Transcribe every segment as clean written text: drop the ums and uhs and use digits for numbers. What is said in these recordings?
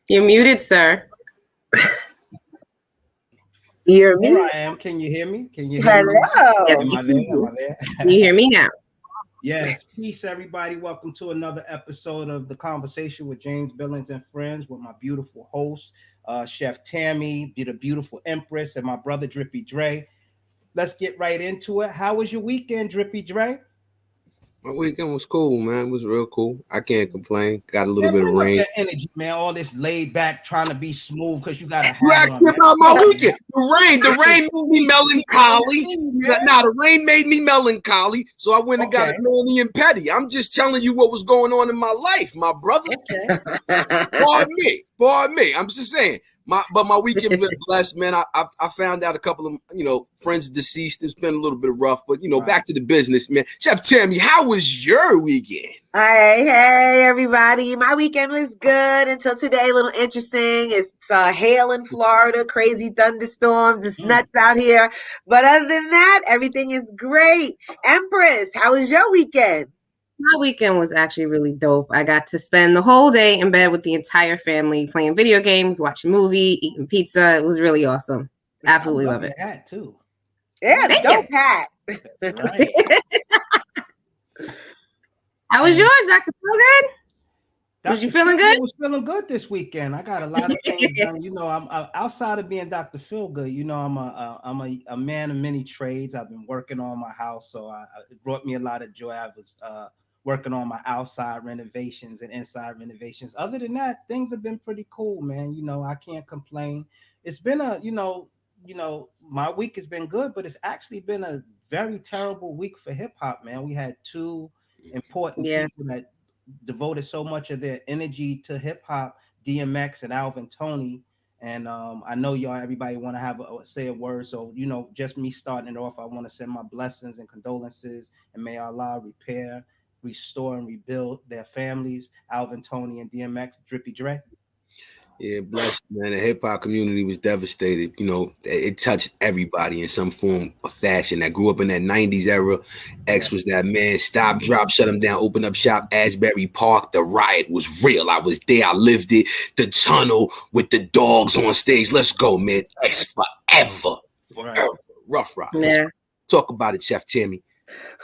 You're muted, sir. Hear me? Here I am. Can you hear me? Can you hear me? Hello. Yes, Am we I can there? hear Am you. I there? You hear me now? Yes. Peace, everybody. Welcome to another episode of The Conversation with James Billings and Friends with my beautiful host, Chef Tammy, the beautiful Empress, and my brother, Drippy Dre. Let's get right into it. How was your weekend, Drippy Dre? My weekend was cool, man. It was real cool. I can't complain. Got a little Man, bit of bring up rain. that energy, man. All this laid back, trying to be smooth because you got a You hat asked on, me man. about my Come on, weekend. The rain made me melancholy. man. Now, the rain made me melancholy, so I went and got Okay. a Manny and Petty. I'm just telling you what was going on in my life, my brother. Okay. Pardon me. I'm just saying. But my weekend been blessed, man. I found out a couple of friends deceased. It's been a little bit rough, but Right. back to the business, man. Chef Tammy, how was your weekend? Hey, everybody. My weekend was good until today. A little interesting. It's hail in Florida, crazy thunderstorms. It's nuts out here. But other than that, everything is great. Empress, how was your weekend? My weekend was actually really dope. I got to spend the whole day in bed with the entire family, playing video games, watching a movie, eating pizza. It was really awesome. Absolutely love it. Your hat too. Yeah, Thank dope you. hat. That's right. How was yours, Dr. Feelgood? Was you feeling good? I was feeling good this weekend. I got a lot of things done. I'm outside of being Dr. Feelgood. I'm a man of many trades. I've been working on my house, so it brought me a lot of joy. I was working on my outside renovations and inside renovations. Other than that, things have been pretty cool, man. I can't complain. It's been my week has been good, but it's actually been a very terrible week for hip hop, man. We had two important people that devoted so much of their energy to hip hop, DMX and Alvin Tony. And I know everybody want to say a word. So, just me starting it off, I want to send my blessings and condolences, and may Allah repair, restore, and rebuild their families, Alvin Tony and DMX, Drippy Dre. Yeah, blessed, man. The hip hop community was devastated. It touched everybody in some form or fashion. That grew up in that 90s era. X was that man. Stop, drop, shut him down, open up shop, Asbury Park. The riot was real. I was there. I lived it. The tunnel with the dogs on stage. Let's go, man. X forever. Forever. Rough Rock. Yeah. Talk about it, Chef Tammy.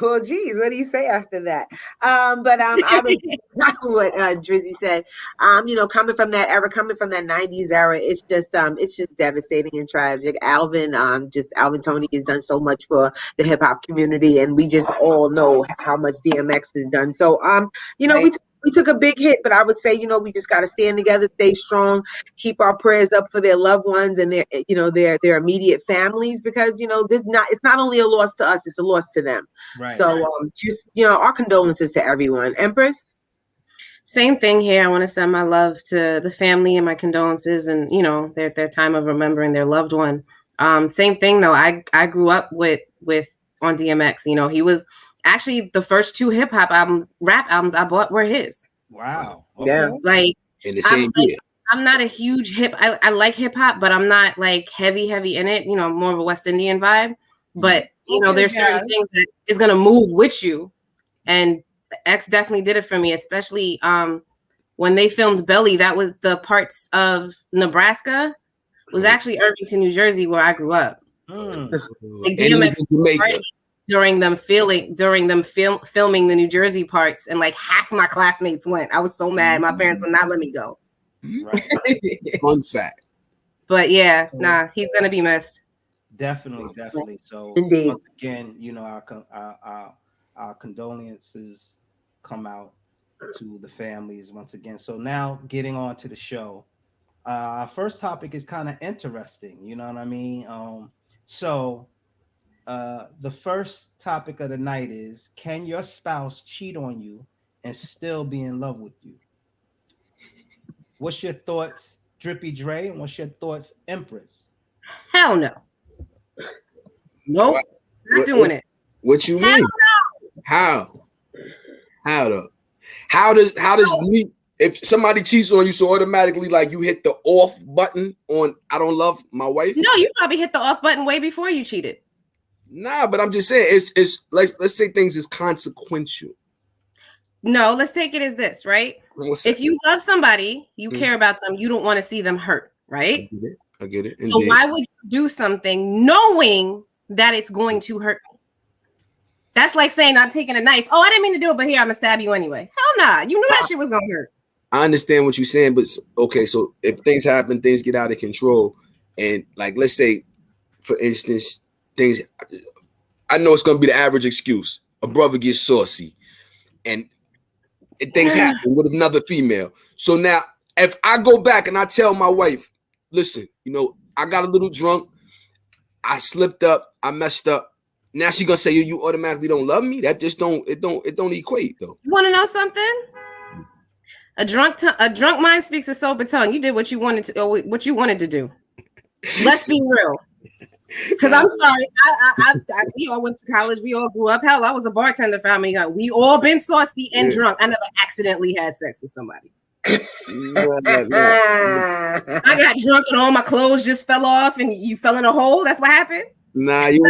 Well, geez, what do you say after that? But I was what Drizzy said. Coming from that era, coming from that '90s era, it's just devastating and tragic. Alvin Tony has done so much for the hip hop community, and we just all know how much DMX has done. So, we took a big hit, but I would say, we just got to stand together, stay strong, keep our prayers up for their loved ones and their immediate families, because it's not only a loss to us, it's a loss to them. Right. So our condolences to everyone. Empress? Same thing here. I want to send my love to the family and my condolences, and their time of remembering their loved one. Same thing though. I grew up with on DMX. He was actually the first two hip hop rap albums I bought were his. Wow. Okay. Yeah. Like in the same year. I'm not a huge I like hip hop, but I'm not like heavy in it. More of a West Indian vibe. But there's certain things that is gonna move with you, and X definitely did it for me, especially when they filmed Belly. That was the parts of Nebraska was actually Irvington, New Jersey, where I grew up. Like DMX during them filming the New Jersey parts, and like half my classmates went. I was so mad. My parents would not let me go. Right. Fun fact. But yeah, he's gonna be missed. Definitely. So indeed, once again, our condolences come out to the families once again. So now getting on to the show. Our first topic is kind of interesting, you know what I mean? The first topic of the night is, can your spouse cheat on you and still be in love with you? What's your thoughts, Drippy Dre? And what's your thoughts, Empress? Hell no. Nope. Not doing it. What you mean? How? How though? How does me, if somebody cheats on you, so automatically like you hit the off button on I don't love my wife? No, you probably hit the off button way before you cheated. Nah, but I'm just saying it's let's say things is consequential. No, let's take it as this, right? If you love somebody, you care about them, you don't want to see them hurt, right? I get it. So why would you do something knowing that it's going to hurt me? That's like saying I'm taking a knife. Oh, I didn't mean to do it, but here, I'm gonna stab you anyway. Hell nah. You knew that shit was gonna hurt. I understand what you're saying, but okay, so if things happen, things get out of control, and like let's say, for instance, things, I know it's gonna be the average excuse. A brother gets saucy, and things happen with another female. So now, if I go back and I tell my wife, listen, you know, I got a little drunk, I slipped up, I messed up. Now she gonna say you automatically don't love me? That just don't equate though. You want to know something? A drunk mind speaks a sober tongue. You did what you wanted to do. Let's be real. Because I'm sorry, we all went to college. We all grew up. Hell, I was a bartender family. We all been saucy and drunk. I never accidentally had sex with somebody. I got drunk and all my clothes just fell off, and you fell in a hole. That's what happened. Nah, it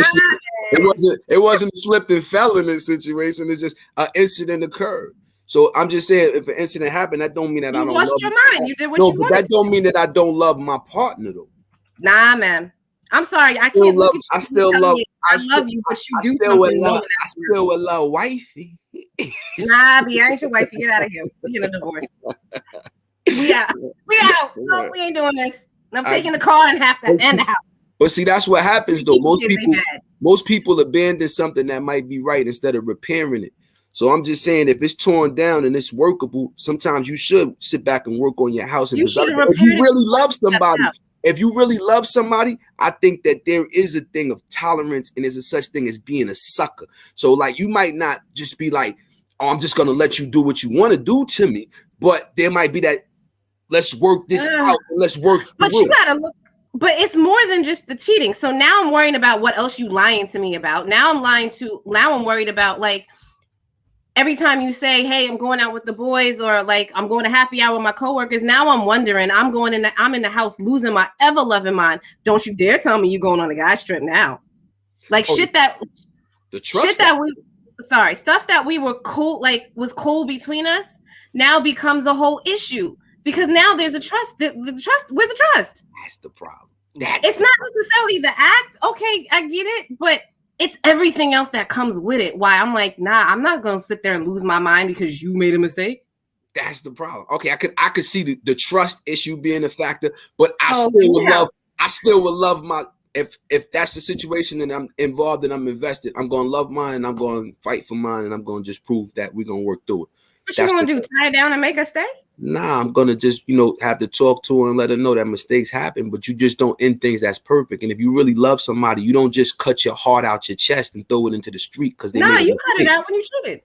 wasn't a slipped and fell in this situation. It's just an incident occurred. So I'm just saying, if an incident happened, that don't mean that I don't lost love your mind. You did what you wanted. No, but that don't mean that I don't love my partner though. Nah, man. I'm sorry. I can't look at you. I still love. I love you, but you do something. I still would love wifey. Nah, B, I ain't your wifey. Get out of here. We get a divorce. We out. No, we ain't doing this. I'm taking the car and the house. But see, that's what happens though. Most people abandon something that might be right instead of repairing it. So I'm just saying, if it's torn down and it's workable, sometimes you should sit back and work on your house and develop. If you really love somebody. If you really love somebody, I think that there is a thing of tolerance and there's a such thing as being a sucker. So like you might not just be like, oh, I'm just going to let you do what you want to do to me. But there might be that, let's work this out. Let's work through. But you got to look. But it's more than just the cheating. So now I'm worrying about what else you lying to me about. Now I'm worried about like, every time you say, hey, I'm going out with the boys, or like I'm going to happy hour with my coworkers, now I'm wondering, I'm in the house losing my ever loving mind. Don't you dare tell me you're going on a guy's trip now. Like stuff that we were cool, like was cool between us, now becomes a whole issue because now there's a trust. Where's the trust? That's the problem. It's not necessarily the act. Okay, I get it, but it's everything else that comes with it. Why I'm like, nah, I'm not gonna sit there and lose my mind because you made a mistake. That's the problem. Okay, I could see the trust issue being a factor, but I still would love my if that's the situation and I'm involved and I'm invested, I'm gonna love mine and I'm gonna fight for mine and I'm gonna just prove that we're gonna work through it. What you gonna do? Tie it down and make her stay? Nah, I'm gonna just, have to talk to her and let her know that mistakes happen, but you just don't end things that's perfect. And if you really love somebody, you don't just cut your heart out your chest and throw it into the street because they you cut it out when you shouldn't.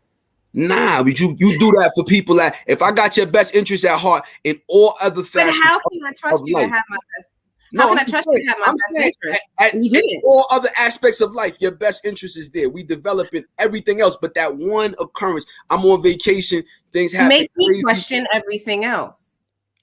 Nah, but you do that for people that if I got your best interest at heart in all other fashions. But how can I trust you to have my best? How can I trust you to have my best interest? In all other aspects of life, your best interest is there. We develop in everything else, but that one occurrence, I'm on vacation, things happen. Makes me question everything else.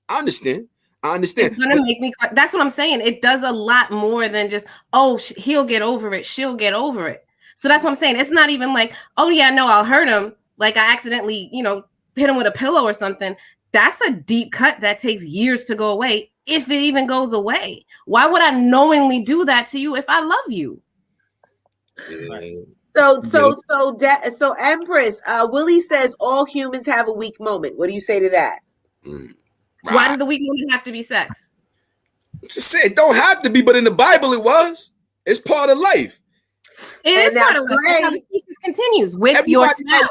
I understand. It's gonna make me. That's what I'm saying. It does a lot more than just, oh, he'll get over it, she'll get over it. So that's what I'm saying. It's not even like, oh yeah, no, I'll hurt him. Like I accidentally, hit him with a pillow or something. That's a deep cut that takes years to go away. If it even goes away, why would I knowingly do that to you if I love you? So Empress, Willie says all humans have a weak moment. What do you say to that? Why does the weak moment have to be sex? Just say it don't have to be, but in the Bible it was. It's part of life. It is part of life. That's how the species continues with yourself.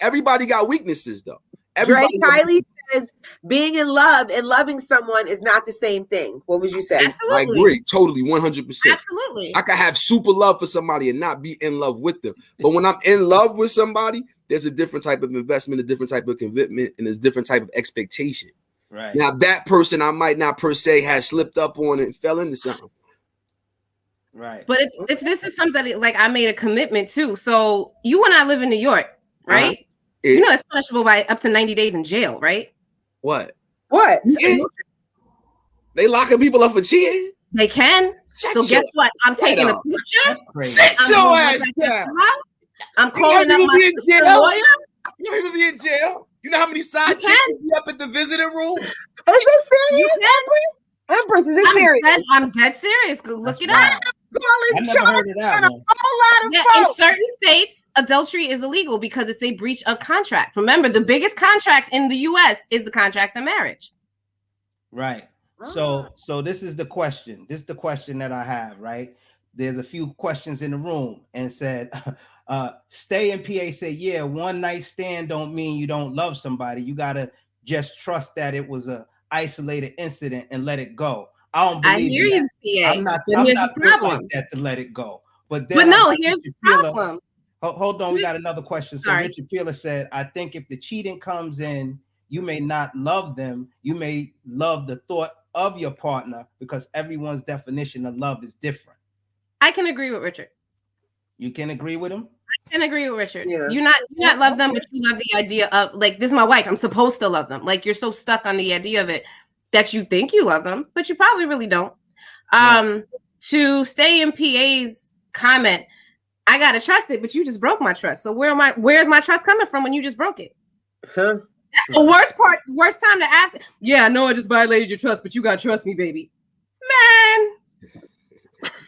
Everybody got weaknesses though. Kylie says being in love and loving someone is not the same thing. What would you say? Absolutely. I agree. Totally. 100%. Absolutely. I could have super love for somebody and not be in love with them. But when I'm in love with somebody, there's a different type of investment, a different type of commitment, and a different type of expectation. Right. Now, that person I might not per se have slipped up on and fell into something. Right. But if this is something like I made a commitment to, so you and I live in New York, right? It's punishable by up to 90 days in jail, right? What? Yeah. They locking people up for cheating? They can. Guess what? I'm taking a picture. Sit your ass down. I'm calling up my lawyer. You don't even be in jail. You know how many side chicks be up at the visiting room? Is this serious, Empress? Is this serious? I'm dead serious. Go look it up. I never heard of that one. A whole lot of folks. In certain states, adultery is illegal because it's a breach of contract. Remember, the biggest contract in the U.S. is the contract of marriage. Right. So this is the question. This is the question that I have, right? There's a few questions in the room and said, Stay in PA said, yeah, one night stand don't mean you don't love somebody. You got to just trust that it was a isolated incident and let it go. I don't believe I hear you, PA. I'm not built like that to let it go. But no, here's the problem. Hold on, we got another question. So Richard Peeler said, I think if the cheating comes in, you may not love them. You may love the thought of your partner because everyone's definition of love is different. I can agree with Richard. You can agree with him? I can agree with Richard. Yeah. You not love them, but you love the idea of, like, this is my wife, I'm supposed to love them. Like, you're so stuck on the idea of it that you think you love them, but you probably really don't. To stay in PA's comment, I gotta trust it, but you just broke my trust. So where's my trust coming from when you just broke it? Huh? That's the worst time to ask. Yeah, I know I just violated your trust, but you gotta trust me, baby. Man.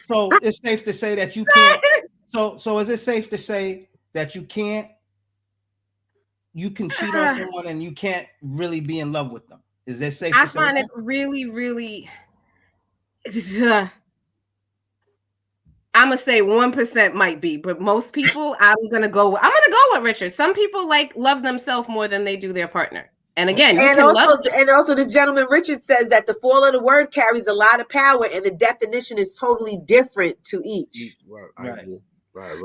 So it's safe to say that you can't. So is it safe to say that you can cheat on someone and you can't really be in love with them? Is that safe to say? I find it really, really. I'm gonna say 1% might be, but most people, I'm gonna go with Richard. Some people love themselves more than they do their partner. And again, and also this gentleman Richard says that the fall of the word carries a lot of power, and the definition is totally different to each. Right.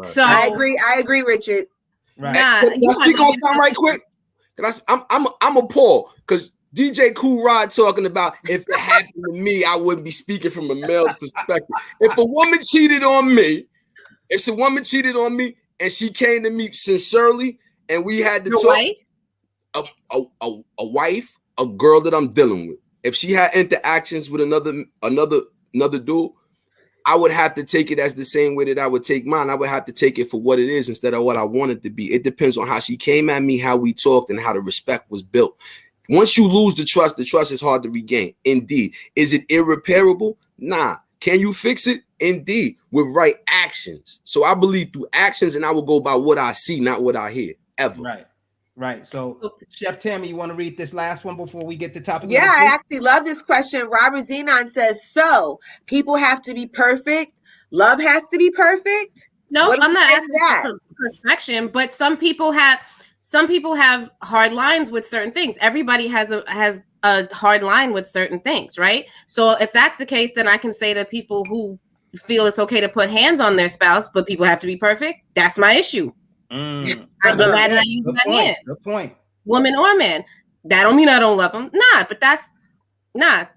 So I agree, Richard. Right. Can I speak on something right quick? I'm appalled because DJ Cool Rod talking about if it happened to me, I wouldn't be speaking from a male's perspective. If a woman cheated on me, and she came to me sincerely, and we had to talk, a wife, a girl that I'm dealing with, if she had interactions with another dude, I would have to take it as the same way that I would take mine. I would have to take it for what it is instead of what I want it to be. It depends on how she came at me, how we talked, and how the respect was built. Once you lose the trust is hard to regain. Indeed. Is it irreparable? Nah. Can you fix it? Indeed. With right actions. So I believe through actions, and I will go by what I see, not what I hear. Ever. Right. So, Chef Tammy, you want to read this last one before we get to topic? Yeah, I actually love this question. Robert Zenon says, so people have to be perfect. Love has to be perfect. No, I'm not asking for perfection, but some people have hard lines with certain things. Everybody has a hard line with certain things, right? So if that's the case, then I can say to people who feel it's okay to put hands on their spouse, but people have to be perfect. That's my issue. I get mad and I use my hands. Good point. Woman or man. That don't mean I don't love them. Nah, but that's not.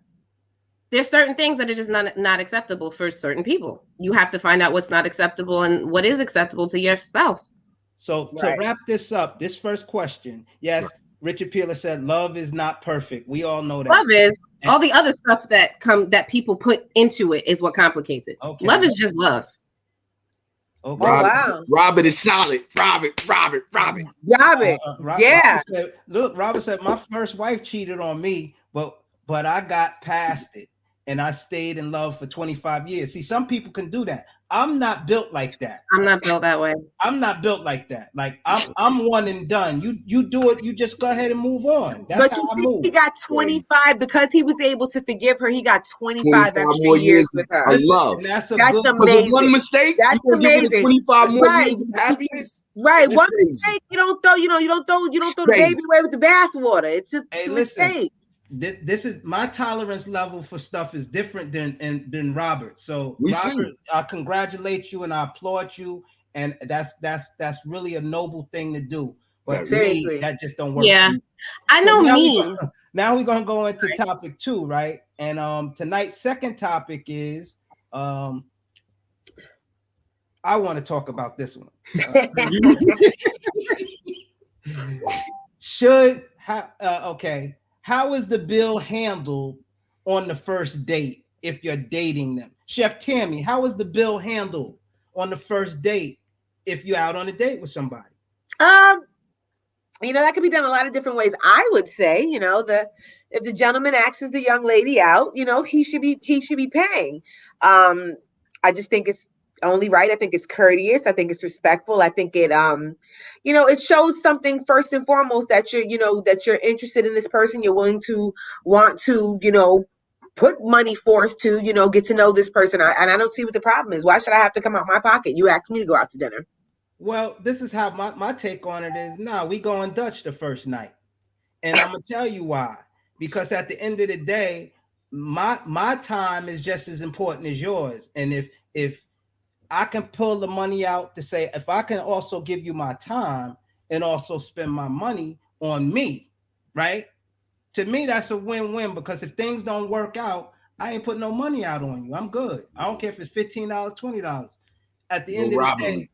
There's certain things that are just not acceptable for certain people. You have to find out what's not acceptable and what is acceptable to your spouse. So to wrap this up, this first question, yes, Richard Peeler said love is not perfect. We all know that. Love is all the other stuff that people put into it is what complicates it. Okay. Love is just love. Okay. Robert is solid. Robert. Yeah. Robert said my first wife cheated on me, but I got past it and I stayed in love for 25 years. See, some people can do that. I'm not built like that. I'm not built that way. I'm not built like that. Like I'm one and done. You do it. You just go ahead and move on. That's how I move. He got 25 because he was able to forgive her. He got 25 extra years with her. I love. That's amazing. One mistake. That's amazing. 25 more years of happiness. Right. One mistake. You don't throw the baby away with the bathwater. It's a mistake. This is my tolerance level for stuff is different than Robert. So Robert, I congratulate you and I applaud you, and that's really a noble thing to do. But me, that just don't work. Yeah, I know me. Now we're gonna go into topic 2, right? And tonight's second topic is I want to talk about this one. How is the bill handled on the first date if you're dating them? Chef Tammy, how is the bill handled on the first date if you're out on a date with somebody? That could be done a lot of different ways. I would say, if the gentleman asks the young lady out, he should be paying. I just think it's only right. I think it's courteous. I think it's respectful. I think it shows something first and foremost that you're interested in this person. You're willing to want to, put money forth to, get to know this person. And I don't see what the problem is. Why should I have to come out my pocket? You asked me to go out to dinner. Well, this is how my take on it is. Nah, we going Dutch the first night. And I'm gonna tell you why. Because at the end of the day, my time is just as important as yours. And if I can pull the money out to say, if I can also give you my time and also spend my money on me, right? To me, that's a win-win, because if things don't work out, I ain't putting no money out on you. I'm good. I don't care if it's $15, $20. At the end of the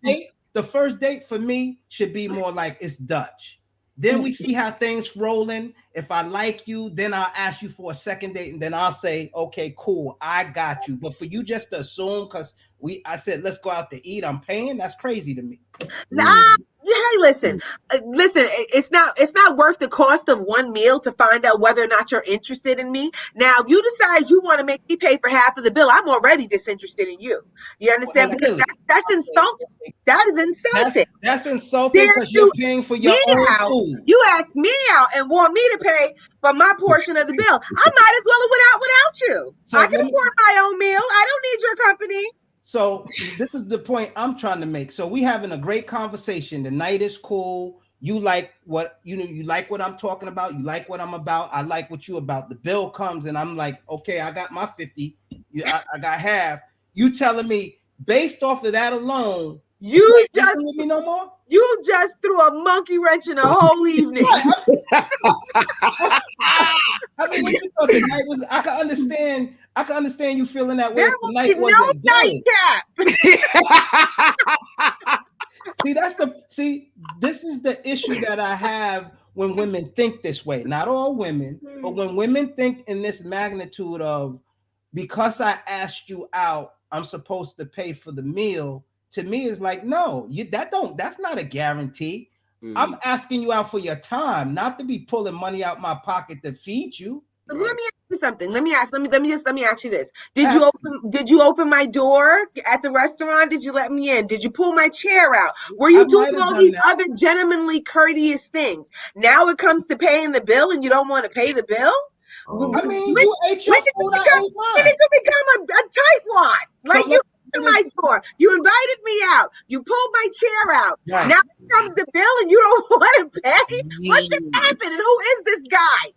day, the first date for me should be more like it's Dutch. Then we see how things rolling. If I like you, then I'll ask you for a second date, and then I'll say, okay, cool, I got you. But for you just to assume because I said let's go out to eat, I'm paying, that's crazy to me. Hey, listen. It's not worth the cost of one meal to find out whether or not you're interested in me. Now, if you decide you want to make me pay for half of the bill, I'm already disinterested in you. You understand? Well, because really? that's insulting. That is insulting. That's insulting because you're paying for your own food. You asked me out and want me to pay for my portion of the bill. I might as well have went out without you. So I can afford my own meal. I don't need your company. So this is the point I'm trying to make. So we having a great conversation. The night is cool. You like what you like what I'm talking about. You like what I'm about. I like what you about. The bill comes and I'm like, okay, I got my 50. I got half. You telling me based off of that alone, you just with me no more? You just threw a monkey wrench in the whole evening. I mean, what you thought the night was? I can understand you feeling that way. There will be no nightcap. This is the issue that I have when women think this way. Not all women, but when women think in this magnitude of, because I asked you out, I'm supposed to pay for the meal. To me, it's like, no, that's not a guarantee. I'm asking you out for your time, not to be pulling money out my pocket to feed you. Let me ask you something. Let me ask you this. Did you open my door at the restaurant? Did you let me in? Did you pull my chair out? Were you doing all these other gentlemanly courteous things? Now it comes to paying the bill and you don't want to pay the bill? I mean, you ate your food, I ate mine. When did you become a tightwad? Like, you to my door. You invited me out. You pulled my chair out. Right. Now comes the bill and you don't want to pay? What just happened? And who is this guy?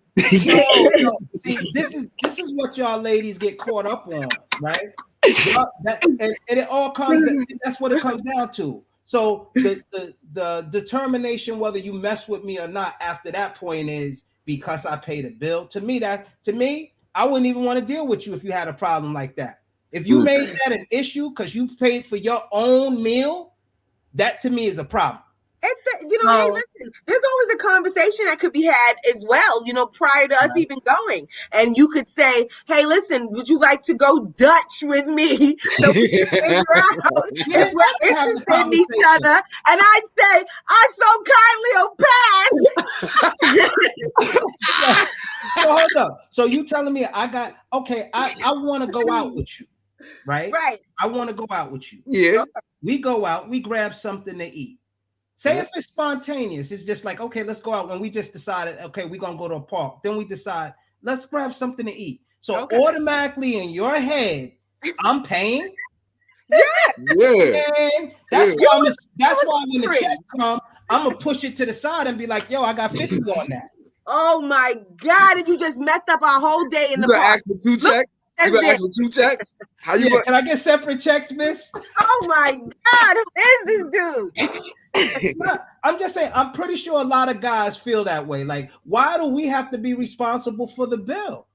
No. See, this is what y'all ladies get caught up on, right? And it all comes. That's what it comes down to. So the determination whether you mess with me or not after that point is because I paid a bill. To me, I wouldn't even want to deal with you if you had a problem like that. If you made that an issue because you paid for your own meal, that to me is a problem. Hey, listen, there's always a conversation that could be had as well, prior to us even going. And you could say, hey, listen, would you like to go Dutch with me? So we can figure out if we're interested in each other. And I'd say, I so kindly will pass. So hold up. So you telling me I want to go out with you, right? Right. I want to go out with you. Yeah. We go out, we grab something to eat. Say if it's spontaneous, it's just like, okay, let's go out. When we just decided, okay, we're going to go to a park. Then we decide, let's grab something to eat. So automatically in your head, I'm paying. Yeah. And that's why when the check comes, I'm going to push it to the side and be like, yo, I got 50 on that. Oh my God. And you just messed up our whole day in the park. Ask for 2 checks? You gonna ask for 2 checks? How you can I get separate checks, miss? Oh my God, who is this dude? I'm just saying, I'm pretty sure a lot of guys feel that way. Like, why do we have to be responsible for the bill?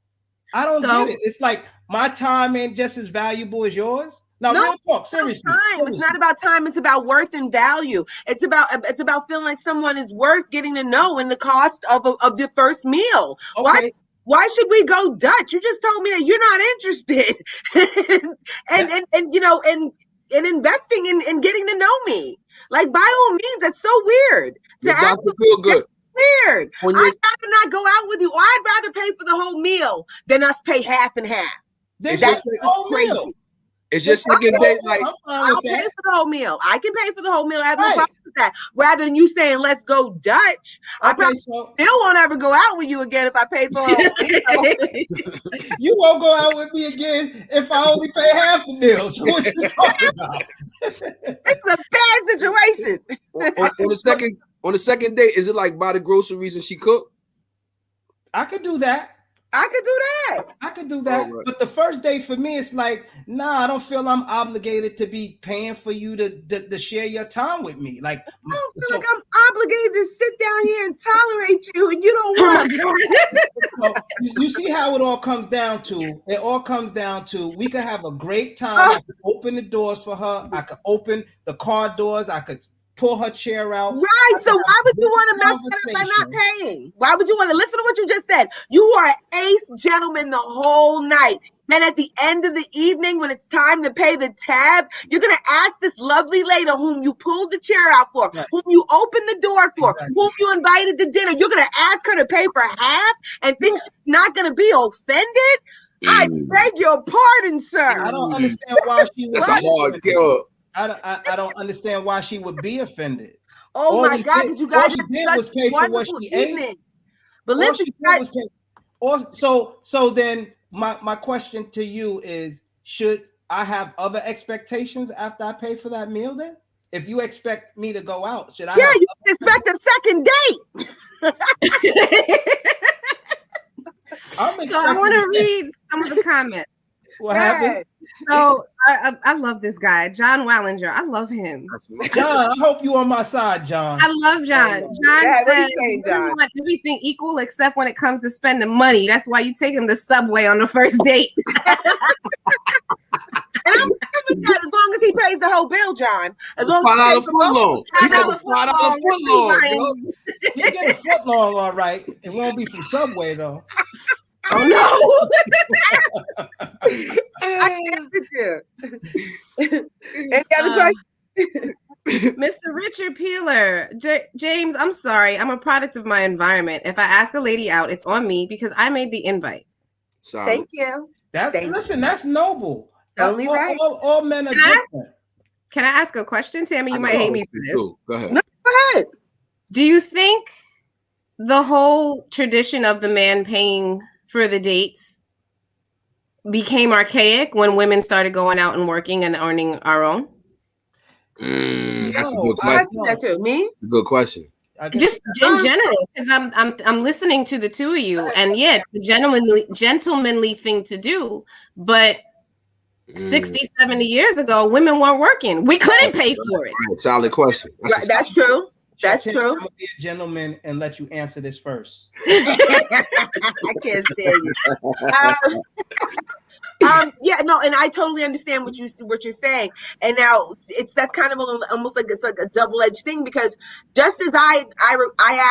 I don't get it. It's like my time ain't just as valuable as yours. Now, real talk, seriously. It's not about time. It's about worth and value. It's about feeling like someone is worth getting to know in the cost of the first meal. Okay. Why should we go Dutch? You just told me that you're not interested. and and investing in getting to know me. Like, by all means, that's so weird. To Make ask Dr. Feel Good. weird. I'd rather not go out with you. Or I'd rather pay for the whole meal than us pay half and half. That's That's the whole crazy. meal. It's your second date. Like, I'll pay for the whole meal. I can pay for the whole meal. I have no problem with that. Rather than you saying, let's go Dutch. I probably still won't ever go out with you again if I pay for a whole meal. You won't go out with me again if I only pay half the meal. So what you talking about? It's a bad situation. on the second date, is it like buy the groceries and she cook? I could do that. I could do that. Right. But the first date for me, it's like, nah, I don't feel I'm obligated to be paying for you to share your time with me. Like, I don't feel like I'm obligated to sit down here and tolerate you, and you don't want to. You see how it all comes down to? It all comes down to we could have a great time. I could open the doors for her. I could open the car doors. I could pull her chair out. Right. So why would you want to mess that up by not paying? Why would you want to listen to what you just said? You are an ace gentleman the whole night. And at the end of the evening, when it's time to pay the tab, you're going to ask this lovely lady whom you pulled the chair out for, whom you opened the door for, whom you invited to dinner. You're going to ask her to pay for half and think she's not going to be offended? I beg your pardon, sir. I don't understand why she was. That's a hard kill. I don't understand why she would be offended. Oh my God! Because you guys was pay for what she ate. But listen, so then my question to you is: should I have other expectations after I pay for that meal? Then, if you expect me to go out, should I? Yeah, you expect a second date. So I want to read some of the comments. What happened? So I love this guy, John Wallinger. I love him. John, I hope you on my side, John. I love John. John says you want everything equal except when it comes to spending money. That's why you take him to Subway on the first date. And I'm with that as long as he pays the whole bill, John. As long as $5 footlong. He said $5 footlong. You get a footlong, all right. It won't be from Subway though. Oh no! I can't with you. Any other questions? Mr. Richard Peeler, James, I'm sorry. I'm a product of my environment. If I ask a lady out, it's on me because I made the invite. Sorry. Thank you. That's noble. Only right. All men are different. Can I ask a question, Tammy? You might hate me for this. Go ahead. No, go ahead. Do you think the whole tradition of the man paying for the dates became archaic when women started going out and working and earning our own? That's a good question. That too. Me? Good question. Just in general, because I'm listening to the two of you, and yeah, it's the gentlemanly thing to do, but 60, 70 years ago, women weren't working. We couldn't pay for it. Right, solid question. That's true. That's true. I'm gonna be a gentleman and let you answer this first. I can't stand you. Yeah, no, and I totally understand what you're saying. And now that's kind of almost like it's like a double-edged thing, because just as I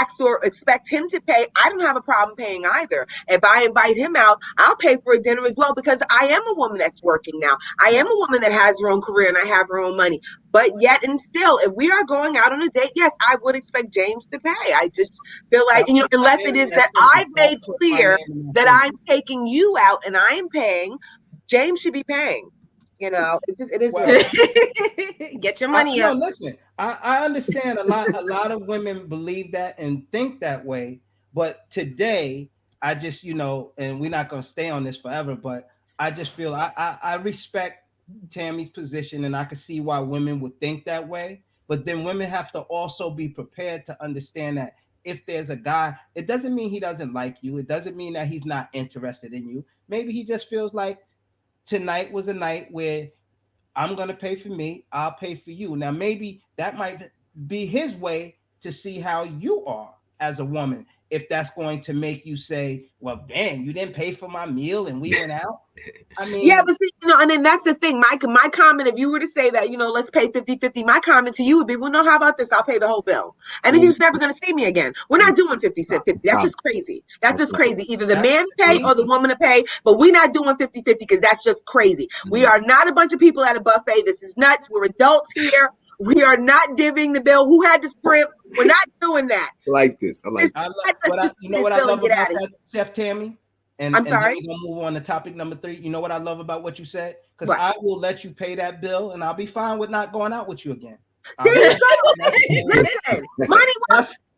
ask or expect him to pay, I don't have a problem paying either. If I invite him out, I'll pay for a dinner as well, because I am a woman that's working now. I am a woman that has her own career and I have her own money. But yet and still, if we are going out on a date, yes, I would expect James to pay. I just feel like, unless it is that I've made clear that I'm taking you out and I am paying, James should be paying. It is. Well, get your money up. No, listen, I understand a lot of women believe that and think that way. But today, I just, and we're not going to stay on this forever, but I just feel I respect Tammy's position, and I can see why women would think that way. But then women have to also be prepared to understand that if there's a guy, it doesn't mean he doesn't like you. It doesn't mean that he's not interested in you. Maybe he just feels like tonight was a night where I'm going to pay for me, I'll pay for you. Now, maybe that might be his way to see how you are as a woman. if that's going to make you say, well, man, you didn't pay for my meal and we went out. I mean, yeah, but see, and then that's the thing. My comment, if you were to say that, let's pay 50-50, my comment to you would be, well, no, how about this? I'll pay the whole bill. And then you're just never going to see me again. We're not doing 50-50. That's just crazy. That's just crazy. Either the man pay or the woman to pay, but we're not doing 50-50 because that's just crazy. We are not a bunch of people at a buffet. This is nuts. We're adults here. We are not divvying the bill. Who had the script? We're not doing that. I like this. what I love about that, Chef Tammy? And, I'm sorry. And then we're gonna move on to topic number 3. You know what I love about what you said? Because I will let you pay that bill, and I'll be fine with not going out with you again. Listen, money.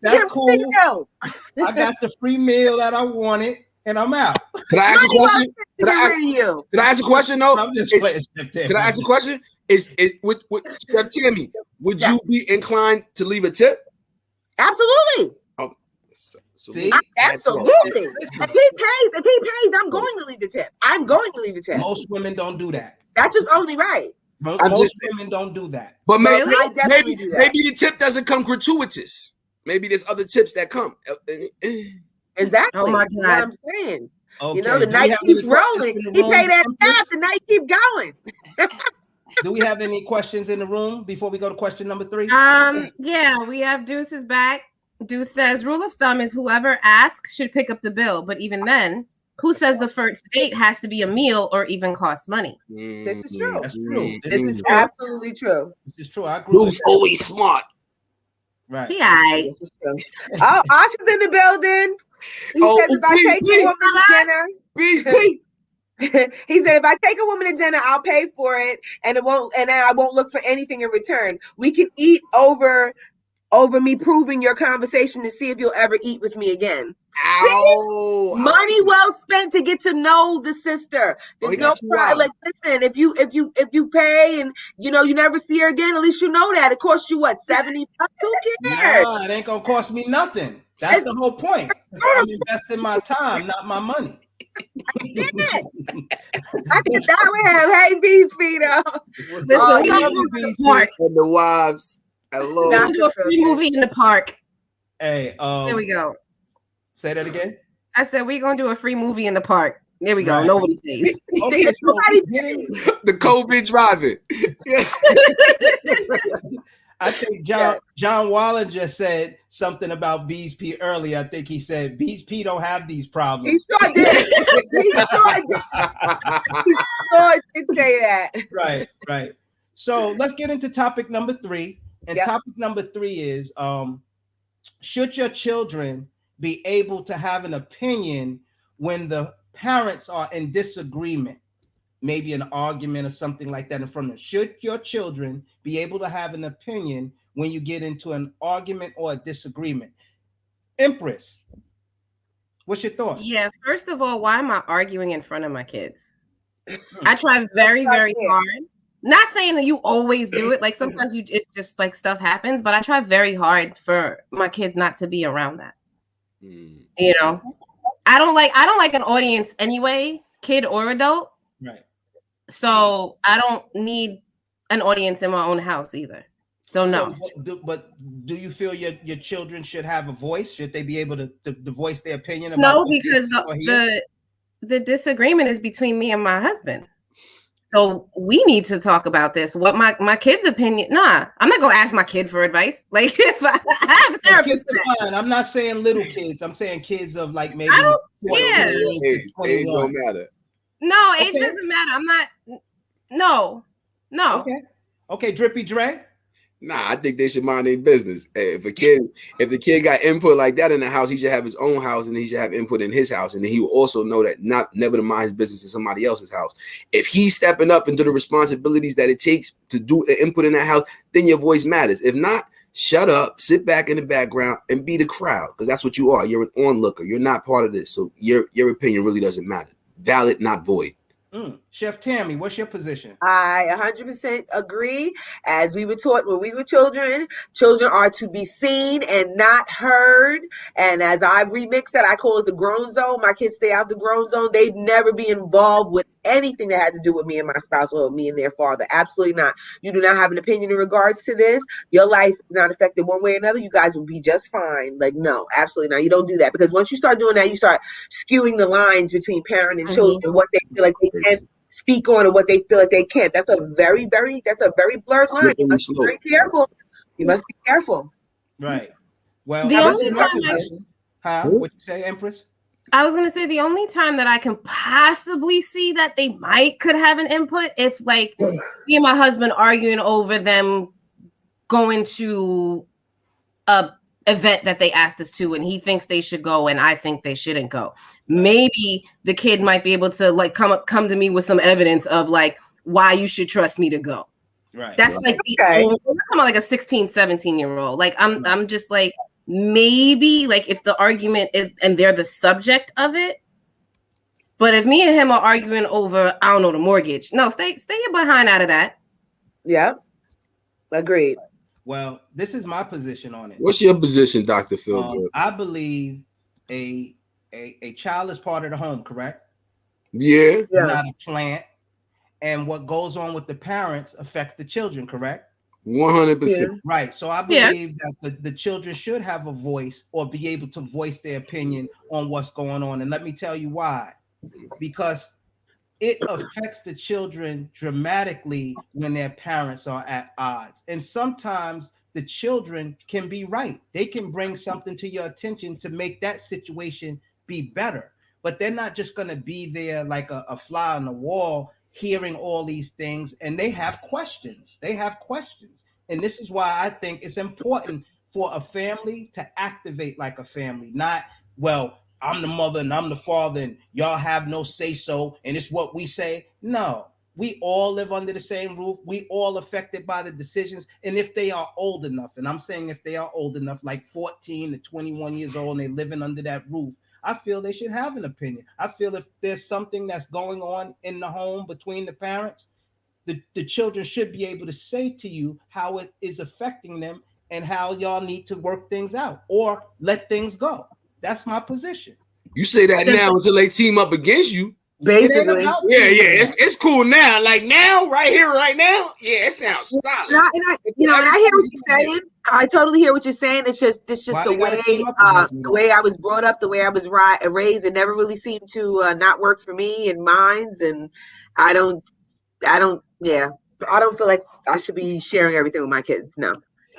That's cool. I got the free meal that I wanted, and I'm out. Could I ask a question? Could I ask a question? No, I'm just playing. Could I ask a question? Is with Chef Tammy? Would you be inclined to leave a tip? Absolutely. See? Absolutely. If he pays, I'm going to leave the tip. I'm going to leave the tip. Most women don't do that. That's just only right. Most women don't do that. But maybe the tip doesn't come gratuitous. Maybe there's other tips that come. Exactly. Oh my God. That's what I'm saying. Okay. The night keeps rolling. He paid that tab, the night keep going. Do we have any questions in the room before we go to question number 3? Yeah, we have Deuce's back. Deuce says, rule of thumb is whoever asks should pick up the bill. But even then, who says the first date has to be a meal or even cost money? This is true. That's true. This is absolutely true. This is true. I agree. Who's always smart? Right. Yeah. This is true. Oh, Asha's in the building. He says if I take a woman to dinner, he said if I take a woman to dinner, I'll pay for it, and I won't look for anything in return. We can eat over me proving your conversation to see if you'll ever eat with me again. Ow. Money well spent to get to know the sister. There's no pride. Like, listen, if you pay and you never see her again, at least you know that. It costs you what, $70? Who cares? Nah, it ain't gonna cost me nothing. That's the whole point. I'm investing my time, not my money. I get it. I get that with him. Hey, Beast Peter. And the wives. We're gonna do a free movie in the park. Hey, there we go. Say that again. I said we're gonna do a free movie in the park. There we go. Right. Nobody pays. Okay, the COVID driving. I think John Waller just said something about Bees P earlier. I think he said Bees P don't have these problems. He sure did. He sure did say that. Right. So let's get into topic number 3. And topic number 3 is, should your children be able to have an opinion when the parents are in disagreement? Maybe an argument or something like that in front of them. Should your children be able to have an opinion when you get into an argument or a disagreement? Empress, what's your thought? Yeah, first of all, why am I arguing in front of my kids? I try very, very hard. Not saying that you always do it. Like sometimes it just like stuff happens, but I try very hard for my kids not to be around that. You know, I don't like an audience anyway, kid or adult. Right. So I don't need an audience in my own house either. So no. But do you feel your children should have a voice? Should they be able to voice their opinion about? No, because the disagreement is between me and my husband. So we need to talk about this. What my kid's opinion? Nah, I'm not gonna ask my kid for advice. Like if I have a therapist. I'm not saying little kids. I'm saying kids of like maybe 14 to 21. Don't matter. No, it doesn't matter. I'm not. No. Okay, Drippy Dre. Nah, I think they should mind their business. If the kid got input like that in the house, he should have his own house and he should have input in his house. And then he will also know that never to mind his business in somebody else's house. If he's stepping up into the responsibilities that it takes to do the input in that house, then your voice matters. If not, shut up, sit back in the background and be the crowd, because that's what you are. You're an onlooker. You're not part of this. So your opinion really doesn't matter. Valid, not void. Chef Tammy, what's your position? I 100% agree. As we were taught when we were children are to be seen and not heard. And as I've remixed that, I call it the grown zone. My kids stay out the grown zone. They'd never be involved with anything that has to do with me and my spouse or me and their father. Absolutely not. You do not have an opinion in regards to this. Your life is not affected one way or another. You guys will be just fine. Like, no, absolutely not. You don't do that, because once you start doing that, you start skewing the lines between parent and children, what they feel like they can speak on and what they feel like they can't. That's a very blurred line. You must be very careful. You must be careful. Right. Well, the only time what you say, Empress? I was gonna say the only time that I can possibly see that they could have an input, if like me and my husband arguing over them going to a event that they asked us to, and he thinks they should go and I think they shouldn't go. Maybe the kid might be able to like come to me with some evidence of like why you should trust me to go. Right. That's like the only, I'm talking about like a 16, 17-year-old. Like I'm just like, maybe like if the argument is, and they're the subject of it. But if me and him are arguing over, I don't know, the mortgage, no, stay your behind out of that. Yeah. Agreed. Well, this is my position on it. What's your position, Dr. Phil? I believe a child is part of the home, correct? Yeah. Not a plant. And what goes on with the parents affects the children, correct? 100%. Right. So I believe that the children should have a voice or be able to voice their opinion on what's going on. And let me tell you why. Because it affects the children dramatically when their parents are at odds. And sometimes the children can be right. They can bring something to your attention to make that situation be better. But they're not just going to be there like a fly on the wall, hearing all these things, and they have questions. And this is why I think it's important for a family to activate like a family, not, well, I'm the mother and I'm the father and y'all have no say so and it's what we say. No, we all live under the same roof. We all affected by the decisions. And if they are old enough, and I'm saying if they are old enough, like 14 to 21 years old, and they're living under that roof, I feel they should have an opinion. I feel if there's something that's going on in the home between the parents, the children should be able to say to you how it is affecting them and how y'all need to work things out or let things go. That's my position. You say that now until they team up against you. Basically. Yeah, it's cool now. Like now, right here, right now. Yeah, it sounds solid. And I hear what you're saying. I totally hear what you're saying. It's just the way I was brought up, the way I was raised. It never really seemed to not work for me and mines. And I don't feel like I should be sharing everything with my kids. No.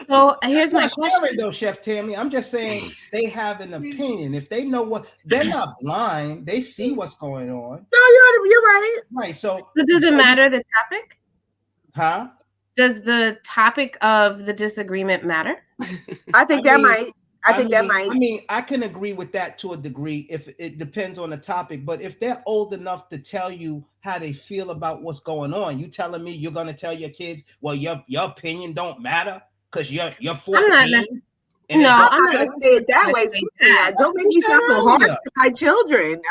So here's my question, though, Chef Tammy. I'm just saying they have an opinion. If they know what, they're not blind. They see what's going on. No, you're right. Right. So does it matter the topic? Huh? Does the topic of the disagreement matter? I think that might. I mean, I can agree with that to a degree if it depends on the topic. But if they're old enough to tell you how they feel about what's going on, you telling me you're going to tell your kids, well, your opinion don't matter because you're 14. I'm not going to say it that way. Don't make me sound so hard to my children.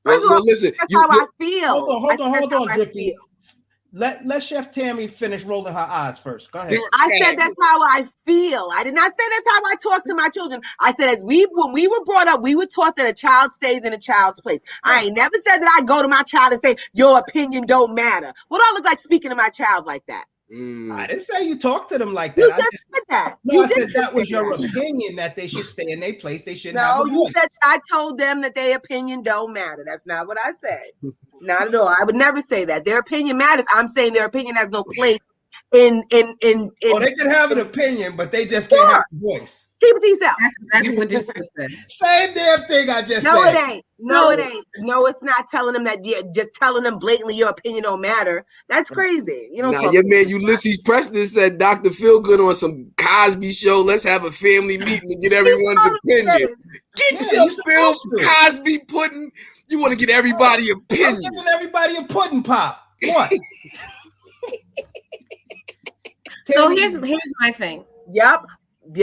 Listen, that's how I feel. Hold on, Drippy. Let Chef Tammy finish rolling her eyes first. Go ahead. I said that's how I feel. I did not say that's how I talk to my children. I said when we were brought up, we were taught that a child stays in a child's place. I ain't never said that I go to my child and say your opinion don't matter. What do I look like speaking to my child like that? I didn't say you talk to them like that. You just said that. No, I said that was your opinion that they should stay in their place. They shouldn't have a voice. You said I told them that their opinion don't matter. That's not what I said. Not at all. I would never say that. Their opinion matters. I'm saying their opinion has no place in. Oh, they can have an opinion, but they just can't have a voice. Keep it to yourself. That's exactly what you said. Same damn thing I just said. No, it ain't. No, it ain't. No, it's not telling them that. Just telling them blatantly your opinion don't matter. That's crazy. You know. Now, your man Ulysses Preston said Dr. Feelgood on some Cosby show. Let's have a family meeting to get everyone's opinion. Get your Bill Cosby pudding. You want to get everybody opinion. I'm giving everybody a pudding pop. What? So here's my thing. Yep.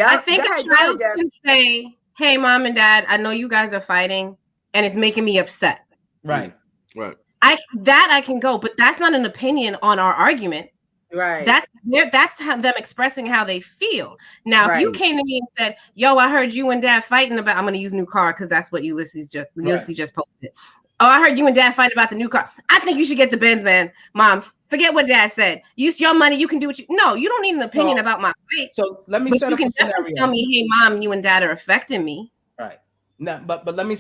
I think a child can say, hey, mom and dad, I know you guys are fighting and it's making me upset. Right. I can go, but that's not an opinion on our argument. Right. That's how them expressing how they feel. Now, if you came to me and said, yo, I heard you and dad fighting about, I'm going to use new car because that's what Ulysses just posted. Oh, I heard you and Dad fight about the new car. I think you should get the Benz, man. Mom, forget what Dad said. Use your money. You can do what you. No, you don't need an opinion about my fight. So let me but set you up can a definitely scenario. tell me, hey, Mom, you and Dad are affecting me. Right. Now, but let me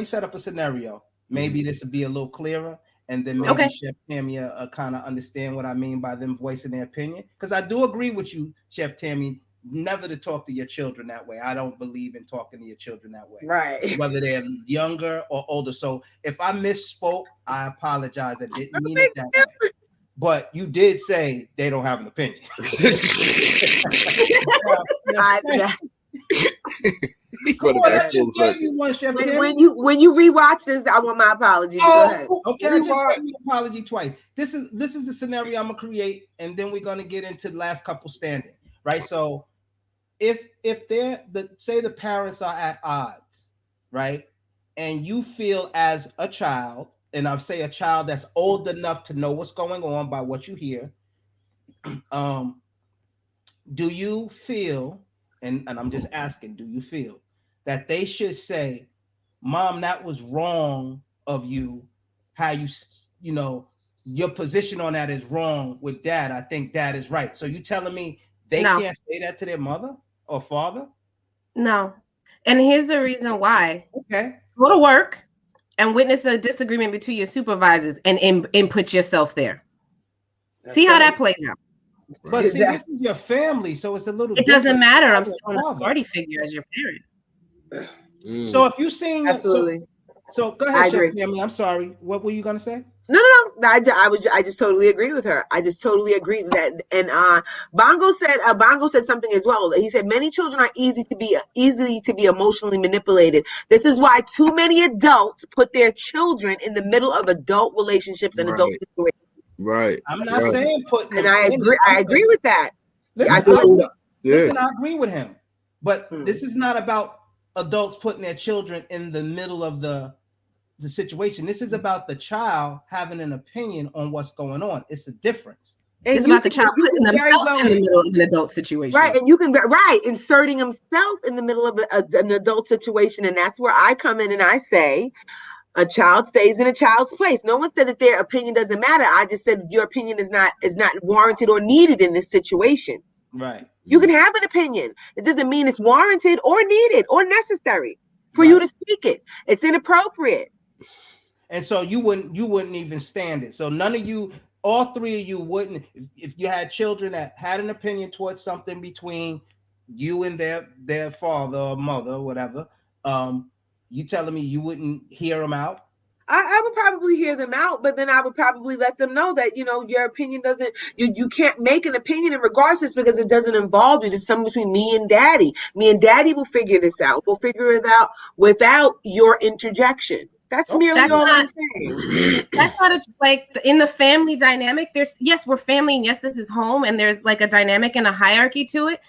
set up a scenario. Maybe this would be a little clearer, and then maybe Chef Tammy kind of understand what I mean by them voicing their opinion. Because I do agree with you, Chef Tammy, never to talk to your children that way. I don't believe in talking to your children that way. Right. Whether they're younger or older. So if I misspoke, I apologize. I didn't mean it that way. But you did say they don't have an opinion. Come on, I just gave you one, Chef when you rewatch this, I want my apology. Go ahead. Okay, I just gave you an apology twice. This is the scenario I'm gonna create, and then we're gonna get into the last couple standing. Right. So if they're say the parents are at odds, right, and you feel as a child, and I'll say a child that's old enough to know what's going on by what you hear, do you feel, and I'm just asking, do you feel that they should say, Mom, that was wrong of you, how you know, your position on that is wrong with Dad. I think Dad is right. So you telling me they can't say that to their mother or father? No. And here's the reason why. Okay. Go to work and witness a disagreement between your supervisors and input yourself there. See how that plays out. But see, this is your family, so it's a little. It doesn't matter. I'm still an authority figure as your parent. So if you sing, absolutely. So go ahead, Chef Tammy. I'm sorry. What were you gonna say? No. I just totally agree with her. I just totally agree that. And Bongo said something as well. He said many children are easy to be emotionally manipulated. This is why too many adults put their children in the middle of adult relationships and adult situations. Right. I'm not saying putting. And I agree with that. Listen, I agree with him. But this is not about adults putting their children in the middle of the situation. This is about the child having an opinion on what's going on. It's a difference. It's about the child putting themselves in the middle of an adult situation. Right. And inserting himself in the middle of an adult situation. And that's where I come in and I say, a child stays in a child's place. No one said that their opinion doesn't matter. I just said your opinion is not warranted or needed in this situation. Right. You can have an opinion. It doesn't mean it's warranted or needed or necessary for you to speak it. It's inappropriate. And so you wouldn't even stand it. So none of you, all three of you wouldn't, if you had children that had an opinion towards something between you and their father or mother or whatever, you telling me you wouldn't hear them out? I would probably hear them out, but then I would probably let them know that, your opinion doesn't, you can't make an opinion in regards to this because it doesn't involve you. It's something between me and Daddy. Me and Daddy will figure this out. We'll figure it out without your interjection. That's merely all I'm saying. That's not like in the family dynamic. Yes, we're family, and yes, this is home, and there's like a dynamic and a hierarchy to it.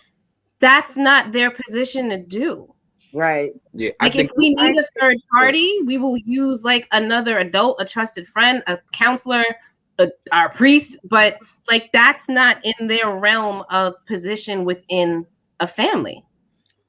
That's not their position to do. Right. Yeah. Like if we need a third party, we will use like another adult, a trusted friend, a counselor, our priest. But like that's not in their realm of position within a family.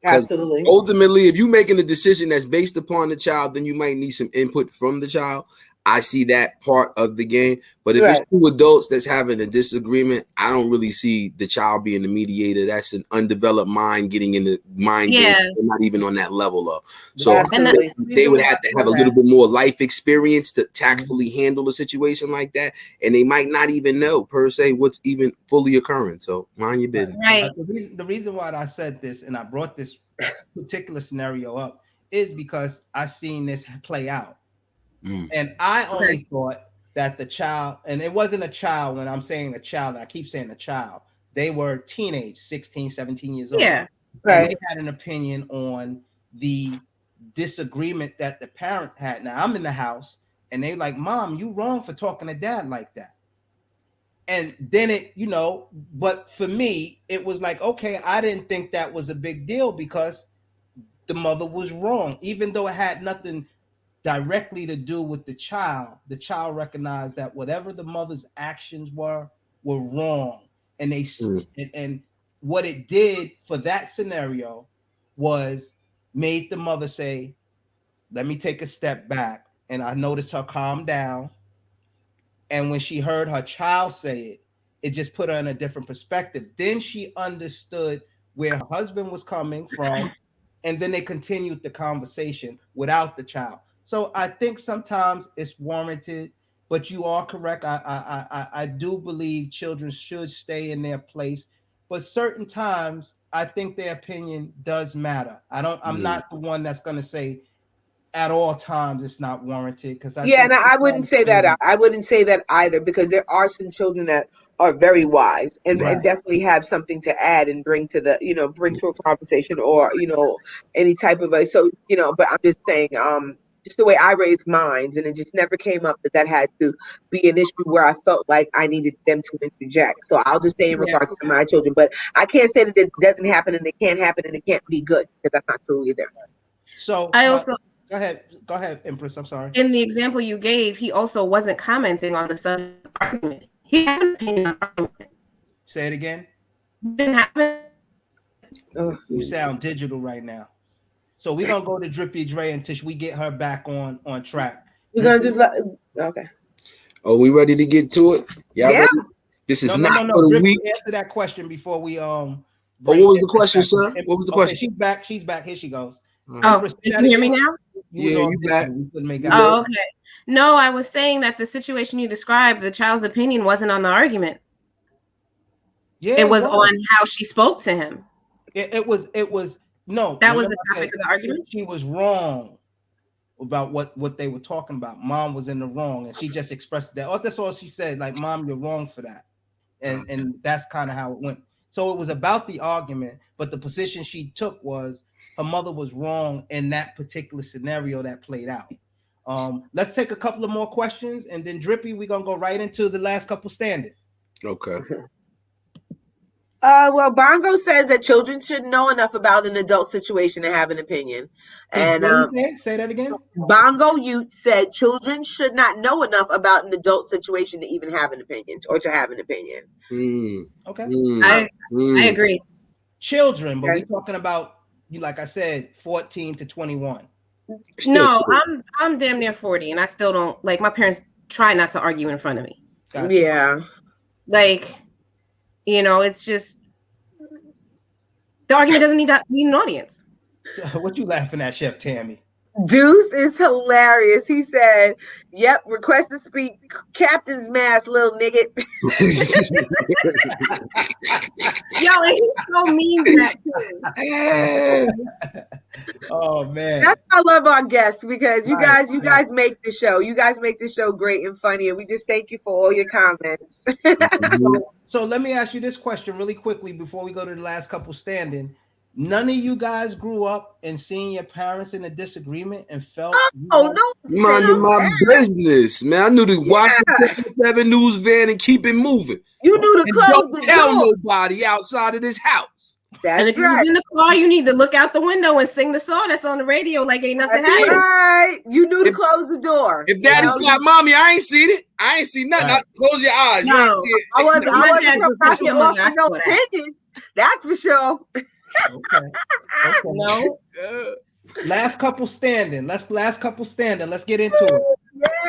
Absolutely. Ultimately, if you're making a decision that's based upon the child, then you might need some input from the child. I see that part of the game. But if it's two adults that's having a disagreement, I don't really see the child being the mediator. That's an undeveloped mind getting in the mind game. They're not even on that level of. So they would have to have a little bit more life experience to tactfully handle a situation like that. And they might not even know per se what's even fully occurring. So mind your business. Right. The reason why I said this and I brought this particular scenario up is because I seen this play out. And I only thought that the child, and it wasn't a child when I'm saying a child, I keep saying a child, they were teenage, 16, 17 years old. Yeah. And they had an opinion on the disagreement that the parent had. Now I'm in the house and they like, Mom, you wrong for talking to Dad like that. And then but for me, it was like, okay, I didn't think that was a big deal because the mother was wrong, even though it had nothing directly to do with the child recognized that whatever the mother's actions were wrong. And and what it did for that scenario was made the mother say, let me take a step back and I noticed her calm down. And when she heard her child say it, it just put her in a different perspective. Then she understood where her husband was coming from, and then they continued the conversation without the child. So I think sometimes it's warranted, but you are correct. I do believe children should stay in their place, but certain times I think their opinion does matter. I'm not the one that's going to say at all times it's not warranted, because I think And I wouldn't say that. I wouldn't say that either, because there are some children that are very wise and, Right. and definitely have something to add and bring to the, bring to a conversation, or, any type of a, so, but I'm just saying, just the way I raised mine, and it just never came up that had to be an issue where I felt like I needed them to interject. So I'll just say in regards to my children, but I can't say that it doesn't happen and it can't happen and it can't be good, because that's not true either. So I also go ahead, Empress. I'm sorry. In the example you gave, he also wasn't commenting on the subject of argument. He had an opinion on argument. Say it again. Didn't happen. You sound digital right now. So we're gonna go to Drippy Dre until we get her back on track. We're gonna do okay. Are we ready to get to it? Yeah. Ready? This is not for the week. Answer that question before we what was the question, sir? What was the question? She's back. She's back. Here she goes. Oh, you can hear me now? You back. Oh, okay. No, I was saying that the situation you described, the child's opinion wasn't on the argument. Yeah, it was on how she spoke to him. It was no. That was the topic of the argument. She was wrong about what they were talking about. Mom was in the wrong, and she just expressed that. Oh, that's all she said. Like, Mom, you're wrong for that, and that's kind of how it went. So it was about the argument, but the position she took was her mother was wrong in that particular scenario that played out. Let's take a couple of more questions, and then Drippy, we're gonna go right into the last couple standing. Okay. Well, Bongo says that children should know enough about an adult situation to have an opinion. And say that again. Bongo Ute said children should not know enough about an adult situation to even have an opinion or to have an opinion. Okay. I agree. Children, but we're talking about, like I said, 14 to 21. No, I'm damn near 40, and I still don't, like, my parents try not to argue in front of me. Gotcha. Yeah. Like, it's just the argument doesn't need an audience. So what you laughing at, Chef Tammy? Deuce is hilarious. He said, "Yep, request to speak, captain's mask, little nigga." Yo, and he so means that too. Oh man, that's why I love our guests, because you guys make the show. You guys make the show great and funny, and we just thank you for all your comments. So let me ask you this question really quickly before we go to the last couple standing. None of you guys grew up and seeing your parents in a disagreement and felt no, minding my business, man. I knew to watch the 7 News van and keep it moving. You knew to close the door. Don't tell nobody outside of this house. That's and if you're in the car, you need to look out the window and sing the song that's on the radio like ain't nothing happening. Right. You knew to close the door. If daddy's like, "Mommy, I ain't seen it. I ain't seen nothing." Right. Close your eyes. No, you ain't see it. I wasn't offering no opinion. That's for sure. Okay. No. Last couple standing. Let's get into it.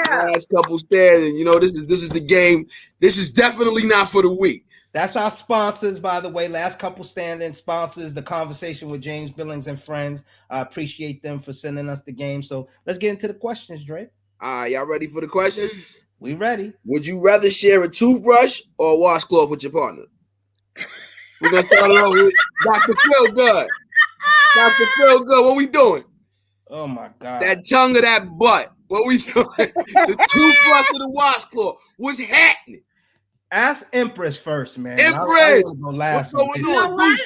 Yeah. Last couple standing. This is the game. This is definitely not for the weak. That's our sponsors, by the way. Last couple standing sponsors the conversation with James Billings and friends. I appreciate them for sending us the game. So let's get into the questions, Dre. Y'all ready for the questions? We ready. Would you rather share a toothbrush or a washcloth with your partner? We're gonna start it off with Dr. Phil Good. Dr. Phil Good, what we doing? Oh my God. That tongue or that butt? What we doing? The toothbrush or the washcloth? What's happening? Ask Empress first, man. Empress, what's going on? You know what?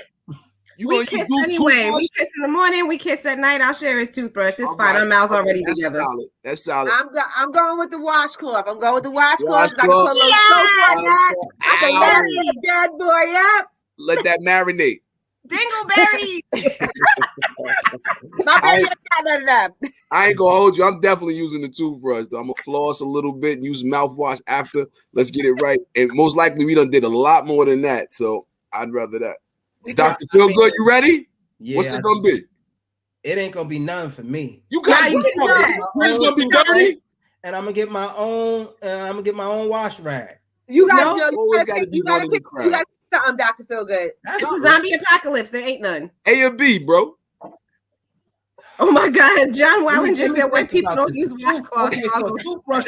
We kiss anyway. We kiss in the morning. We kiss at night. I'll share his toothbrush. It's fine. Our mouths already together. Solid. That's solid. I'm going with the washcloth. I can put a little soap on that. I can let that bad boy up. Let that marinate. Dingleberry. I ain't gonna hold you. I'm definitely using the toothbrush though. I'm gonna floss a little bit and use mouthwash after. Let's get it right. And most likely we done did a lot more than that. So I'd rather that. Dr. Feel Good, you ready? Yeah. What's it gonna be? It ain't gonna be none for me. You got it's gonna be dirty. and I'm gonna get my own. I'm gonna get my own wash rag. You guys, No. you gotta pick something, Dr. Feelgood. It's a zombie apocalypse. There ain't none. A or B, bro. Oh my God, John Wallen just said white people don't use washcloths. Okay, so a toothbrush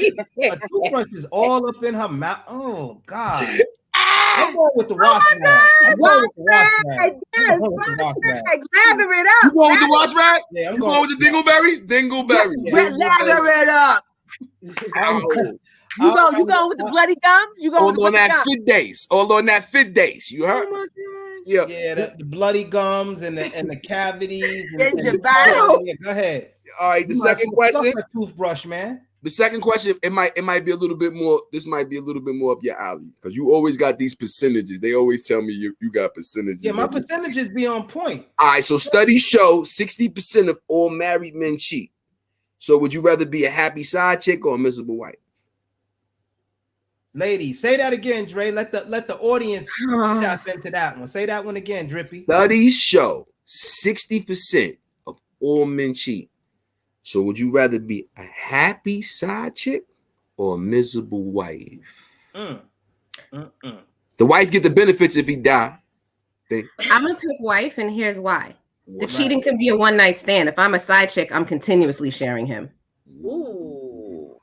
is all up in her mouth. Oh God. I'm going with the wash rag. Wash rag. Yes, wash rag. Lather it up. You going with the wash rag? Yeah, you going with the dingleberries? Dingleberries. Lather it up. You going with the bloody gums? You going with the bloody gums? All on that fit days. You heard? Oh yeah, the bloody gums and the cavities. Yeah, go ahead. All right, the second question. Toothbrush, man. The second question, it might be a little bit more. This might be a little bit more up your alley because you always got these percentages. They always tell me you got percentages. Yeah, my percentages be on point. All right, so studies show 60% of all married men cheat. So would you rather be a happy side chick or a miserable wife? Ladies, say that again, Dre. Let the audience tap into that one. Say that one again, Drippy. Studies show 60% of all men cheat. So would you rather be a happy side chick or a miserable wife? The wife get the benefits if he die. I'm gonna pick wife, and here's why. The cheating can be a one-night stand. If I'm a side chick, I'm continuously sharing him. Ooh,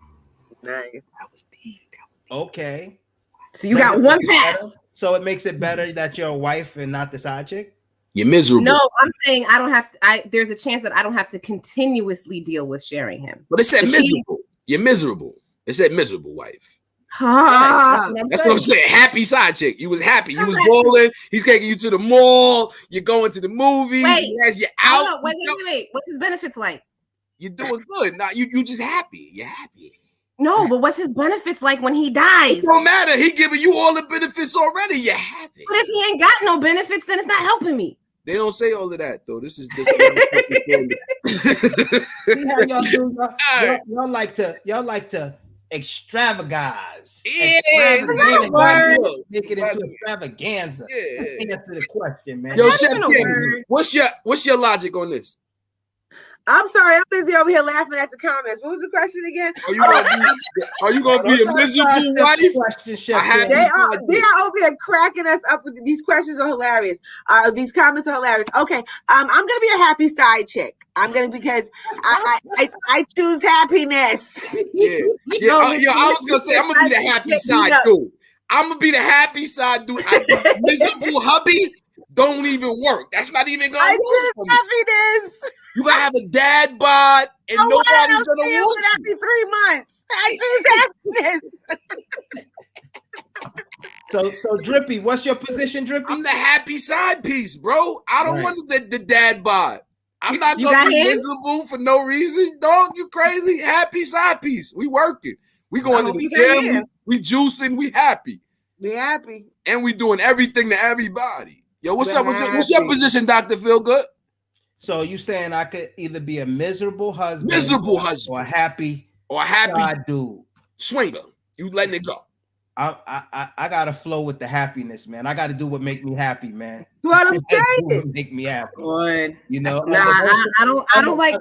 nice. That was deep. Okay. So you got one pass. So it makes it better that you're a wife and not the side chick? You're miserable. No, I'm saying I don't have to. There's a chance that I don't have to continuously deal with sharing him. But it said miserable. You're miserable. It said miserable wife. That's what I'm saying. Happy side chick. You was happy. You was bowling. He's taking you to the mall. You're going to the movies. He has you out. Wait. What's his benefits like? You're doing good. Now you just happy. You're happy. No, but what's his benefits like when he dies? It don't matter. He giving you all the benefits already. You're happy. But if he ain't got no benefits, then it's not helping me. They don't say all of that though. This is just See how y'all do? Y'all like to extravagize. Yeah, make it into extravaganza. Yeah. Answer the question, man. Yo, Chef King, what's your logic on this? I'm sorry, I'm busy over here laughing at the comments. What was the question again? Are you gonna be a miserable wife? They are over here cracking us up with these questions are hilarious. These comments are hilarious. Okay, I'm gonna be a happy side chick. Because I choose happiness. Yeah. I was gonna say I'm gonna be the happy side dude. I'm gonna be the happy side dude. Miserable hubby don't even work. That's not even gonna work. I choose happiness. You gotta have a dad bod, and nobody's gonna want you. Every 3 months, I choose happiness. So Drippy, what's your position, Drippy? I'm the happy side piece, bro. I don't want the dad bod. I'm not gonna be miserable for no reason, dog. You crazy? Happy side piece. We working. We going to the gym. We juicing. We happy. We happy. And we doing everything to everybody. Yo, what's up? What's your position, Dr. Feelgood? So you saying I could either be a miserable husband, or a happy dude, swinger? You letting it go? I gotta flow with the happiness, man. I gotta do what make me happy, man. What I'm saying, make me happy. Lord. You know, I don't like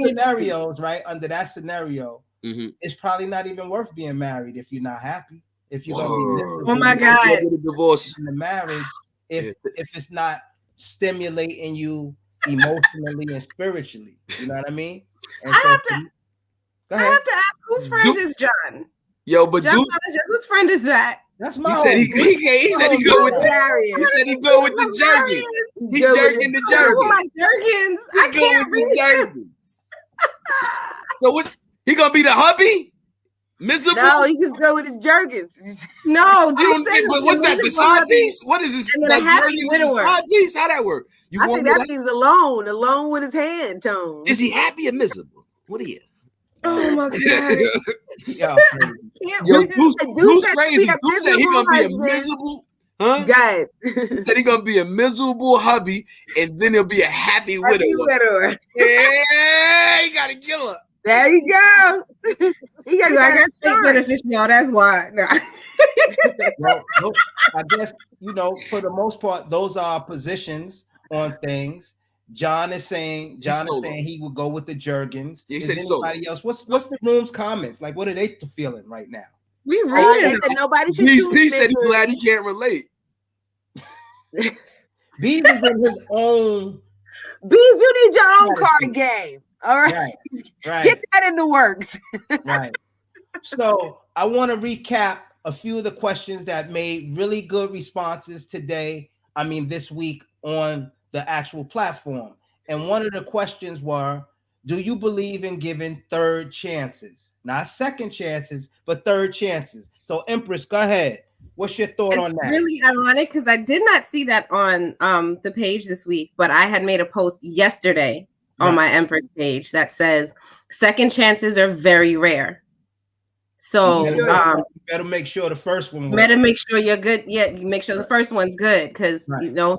scenarios, right? Under that scenario, it's probably not even worth being married if you're not happy. If you're gonna be miserable. Oh my God, divorce in the marriage, if it's not stimulating you emotionally and spiritually, you know what I mean? And I have to ask, whose friend is John? Yo, but John, whose friend is that? That's my. He said he go with the jerkins. He jerking the jerkins. Oh my jerkins! I can't read jerkins. So what? He gonna be the hubby? Miserable? No, he just go with his jerkins. No, what's that? The side piece? What is this? That jerkins side piece? How that work? I think that means alone with his hand tone. Is he happy or miserable? What are you? Oh my God. Yo, Dude's crazy. Dude said he gonna be a miserable. Huh? God. He said he gonna be a miserable hubby, and then he'll be a happy widower. Yeah, he gotta kill her. There you go. I got state benefits, y'all. That's why. No. I guess for the most part, those are positions on things, John is saying he would go with the Jergens. He Is said anybody else? What's the room's comments? Like, what are they feeling right now? We reading. They said nobody should He choose said he's glad he can't relate. Bees is in his own. Bees, you need your own card game. All right. Right. Get that in the works. Right. So I want to recap a few of the questions that made really good responses today. I mean, this week on the actual platform. And one of the questions were, do you believe in giving third chances? Not second chances, but third chances. So Empress, go ahead. What's your thought on that? It's really ironic because I did not see that on the page this week, but I had made a post yesterday on my Empress page that says second chances are very rare. So you better make sure the first one works. Better make sure you're good. Yeah, you make sure the first one's good because you know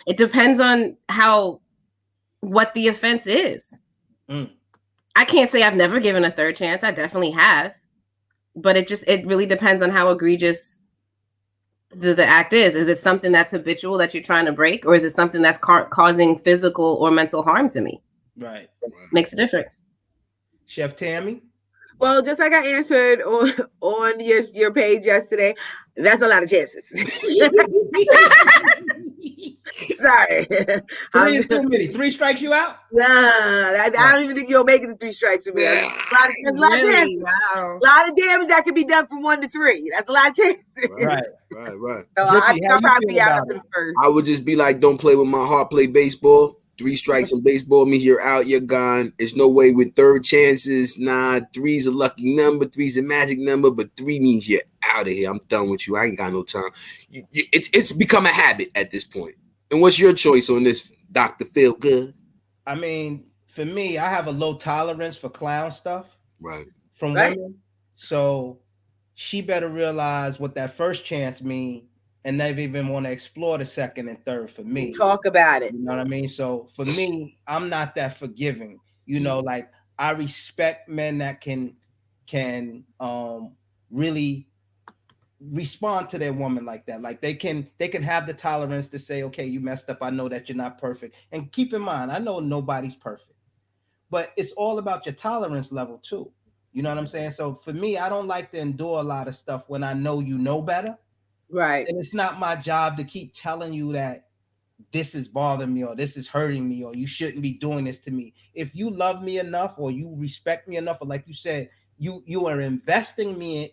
it depends on what the offense is. I can't say I've never given a third chance. I definitely have, but it really depends on how egregious the act is. Is it something that's habitual that you're trying to break, or is it something that's causing physical or mental harm to me? Right. Makes a difference. Chef Tammy? Well, just like I answered on your page yesterday, that's a lot of chances. Sorry. 3 is too many. 3 strikes you out? Nah, I don't even think you'll make it to 3 strikes for me. That's a lot of chances. Wow. A lot of damage that could be done from 1 to 3. That's a lot of chances. Right. So I think I'll probably be out after the first. I would just be like, don't play with my heart, play baseball. 3 strikes in baseball means you're out, you're gone. There's no way with third chances. Nah, 3's a lucky number, 3's a magic number, but 3 means you're out of here. I'm done with you. I ain't got no time. It's become a habit at this point. And what's your choice on this, Dr. Feel Good? I mean, for me, I have a low tolerance for clown stuff. Right. From women. So she better realize what that first chance means, and they even want to explore the second and third for me. Talk about it. You know what I mean? So for me, I'm not that forgiving. You know, like I respect men that can really respond to their woman like that. Like they can have the tolerance to say, okay, you messed up. I know that you're not perfect. And keep in mind, I know nobody's perfect, but it's all about your tolerance level too. You know what I'm saying? So for me, I don't like to endure a lot of stuff when I know you know better. Right. And it's not my job to keep telling you that this is bothering me or this is hurting me or you shouldn't be doing this to me. If you love me enough or you respect me enough, or like you said, you are investing in me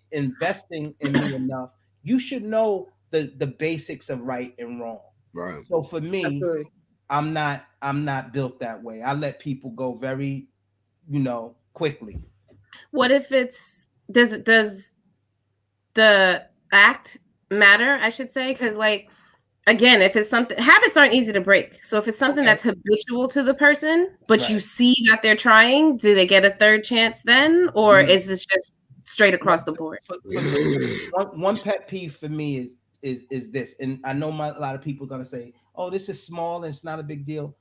enough, you should know the basics of right and wrong. Right. So for me, absolutely. I'm not built that way. I let people go very, quickly. What if does the act matter? I should say, because again, if it's something, habits aren't easy to break. So if it's something that's habitual to the person, but you see that they're trying, do they get a third chance then, or is this just straight across the board? One pet peeve for me is this, and I know a lot of people are gonna say, "Oh, this is small and it's not a big deal."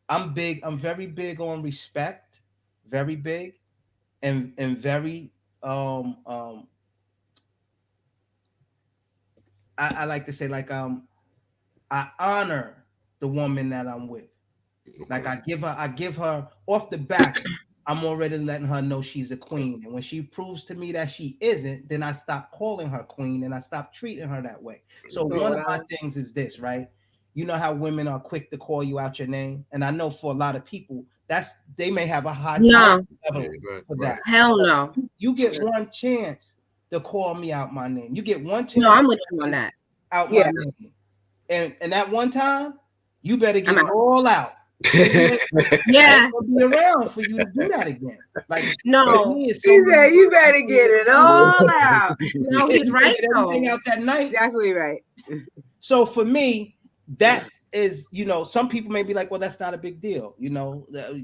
I'm very big on respect, very big, and very I like to say I honor the woman that I'm with. Like I give her off the back, I'm already letting her know she's a queen. And when she proves to me that she isn't, then I stop calling her queen and I stop treating her that way. So one of my things is this, right? You know how women are quick to call you out your name? And I know for a lot of people, they may have a high level for that. Hell no. You get one chance to call me out my name. You get one chance. No, I'm with you on that. Out my name. And that one time, you better get it all out. Yeah. I'll be around for you to do that again. Like no, he said you better get it all out. No, he's right. Everything out that night. That's absolutely right. So for me, that is, some people may be like, well, that's not a big deal.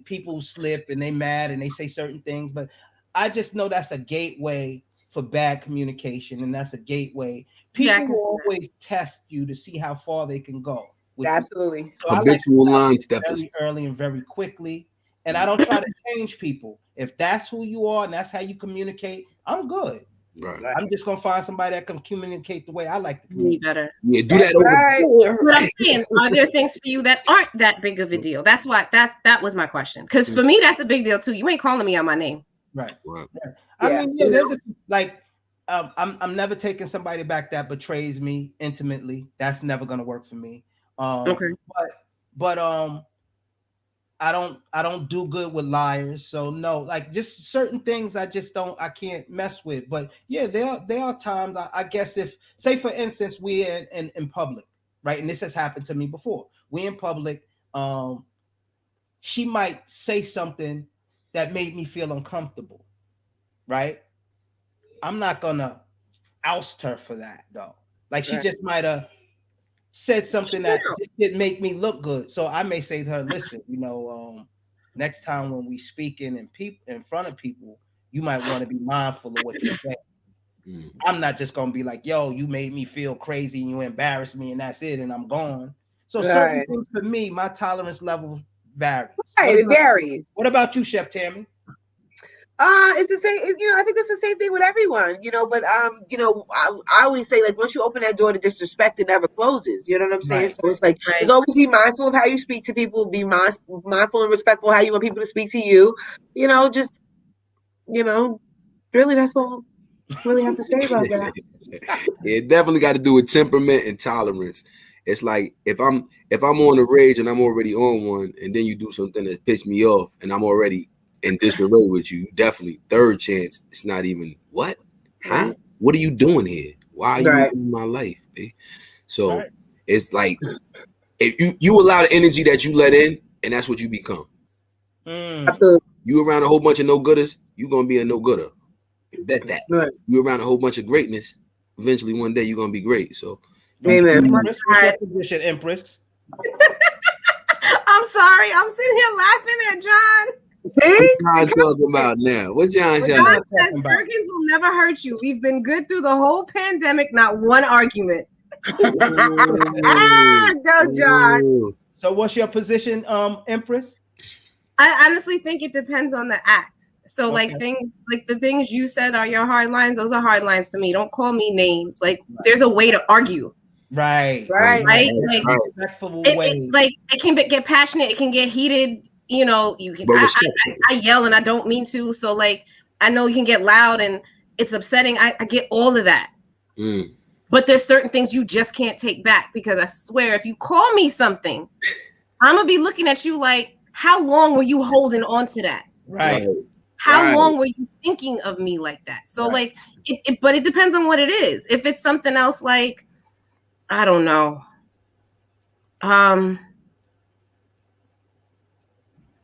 People slip and they mad and they say certain things, but I just know that's a gateway for bad communication, and that's a gateway. People will always test you to see how far they can go. Absolutely. So habitual line steppers very early and very quickly, and I don't try to change people. If that's who you are and that's how you communicate, I'm good. Right. I'm just gonna find somebody that can communicate the way I like to Me communicate. better. Yeah, do that over there. What I'm saying, are there things for you that aren't that big of a deal? That's what that was my question. Because for me, that's a big deal too. You ain't calling me on my name. Right. Right. I mean, yeah, there's I'm never taking somebody back that betrays me intimately. That's never gonna work for me. Okay. But I don't do good with liars. So no, like just certain things I can't mess with. But yeah, there are times I guess if say for instance we in public, right? And this has happened to me before. We in public, she might say something that made me feel uncomfortable, right? I'm not gonna oust her for that though. Like she just might have said something that just didn't make me look good. So I may say to her, listen, next time when we speaking in front of people, you might want to be mindful of what you say. I'm not just gonna be like, yo, you made me feel crazy and you embarrassed me and that's it and I'm gone. So certain things for me, my tolerance level varies. Right, it varies. What about you, Chef Tammy? It's the same. I think it's the same thing with everyone. But I always say like once you open that door to disrespect, it never closes. You know what I'm saying? Right. So it's like it's always be mindful of how you speak to people. Be mindful and respectful how you want people to speak to you. Really, that's all I really have to say about that. It definitely got to do with temperament and tolerance. It's like if I'm on a rage and I'm already on one, and then you do something that pisses me off, and I'm already in disarray with you, definitely third chance. It's not even what, huh? Right. What are you doing here? Why are you in my life? Babe? So it's like if you allow the energy that you let in, and that's what you become. Absolutely. You around a whole bunch of no gooders, you gonna be a no gooder. Bet that. Right. You around a whole bunch of greatness, eventually one day you're gonna be great. So amen. What's your position, Empress? I'm sorry, I'm sitting here laughing at John. What's John talking about now? What John says? John says Perkins will never hurt you. We've been good through the whole pandemic, not one argument. Go, John. So what's your position, Empress? I honestly think it depends on the act. So like the things you said are your hard lines, those are hard lines to me. Don't call me names. Like there's a way to argue. Right. Like it can get passionate, it can get heated. You can I yell and I don't mean to. So like I know you can get loud and it's upsetting. I get all of that. But there's certain things you just can't take back, because I swear if you call me something, I'm gonna be looking at you like, how long were you holding on to that? Right. How long were you thinking of me like that? So like but it depends on what it is. If it's something else like, I don't know.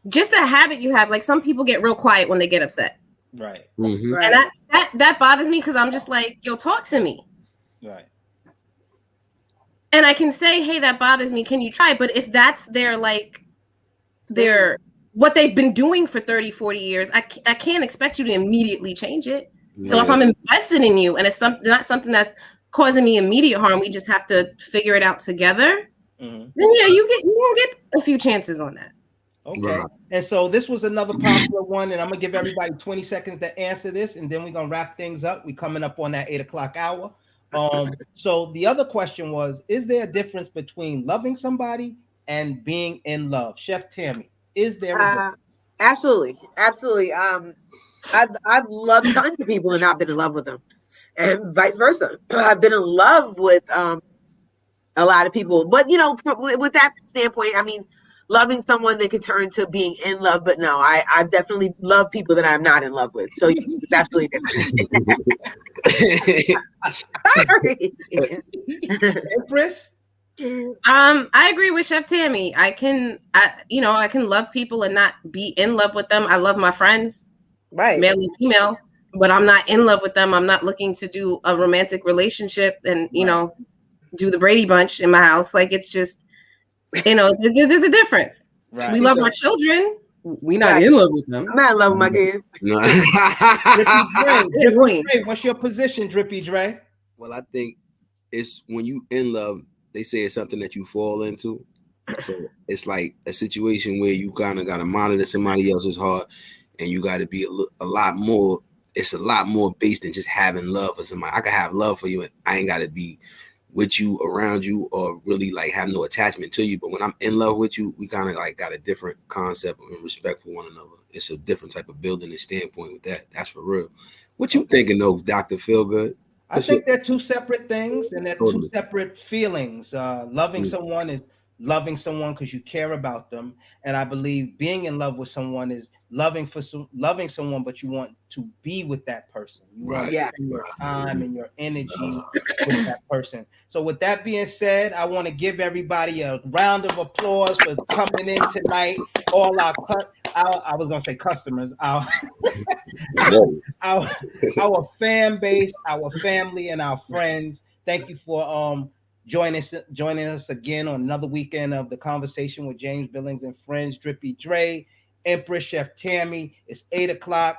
Just a habit you have. Like some people get real quiet when they get upset. Right. Mm-hmm. And that bothers me, because I'm just like, yo, talk to me. Right. And I can say, hey, that bothers me. Can you try? But if that's what they've been doing for 30, 40 years, I can't expect you to immediately change it. So if I'm invested in you and it's not something that's causing me immediate harm, we just have to figure it out together. Then yeah, you won't get a few chances on that. Okay. And so this was another popular one, and I'm gonna give everybody 20 seconds to answer this, and then we're gonna wrap things up. We're coming up on that 8:00 hour. So the other question was, is there a difference between loving somebody and being in love? Chef Tammy, is there a difference? Absolutely. I've loved tons of people and not been in love with them, and vice versa. I've been in love with a lot of people, but with that standpoint, I mean, loving someone that could turn to being in love, but no, I've definitely loved people that I'm not in love with. So it's absolutely different. Sorry. Empress? I agree with Chef Tammy. I can love people and not be in love with them. I love my friends, male and female, but I'm not in love with them. I'm not looking to do a romantic relationship and do the Brady Bunch in my house. Like, it's just, there's a difference. Right. We love our children. We're not in love with them. I'm not in love with my kids. Drippy Dre, what's your position, Drippy Dre? Well, I think it's when you in love, they say it's something that you fall into. So it's like a situation where you kind of got to monitor somebody else's heart, and you got to be a lot more it's a lot more based than just having love for somebody. I can have love for you, and I ain't got to be with you, around you, or really like have no attachment to you. But when I'm in love with you, we kind of like got a different concept and respect for one another. It's a different type of building and standpoint with that. That's for real. What you thinking though, Dr. Feelgood? I think they're two separate things, and they're Totally. two separate feelings. Loving someone is loving someone because you care about them, and I believe being in love with someone is loving someone, but you want to be with that person. You want to spend your time and your energy with that person. So, with that being said, I want to give everybody a round of applause for coming in tonight. All our I was gonna say customers, our fan base, our family, and our friends. Thank you for joining us again on another weekend of the Conversation with James Billings and Friends. Drippy Dre, Empress, Chef Tammy. It's 8:00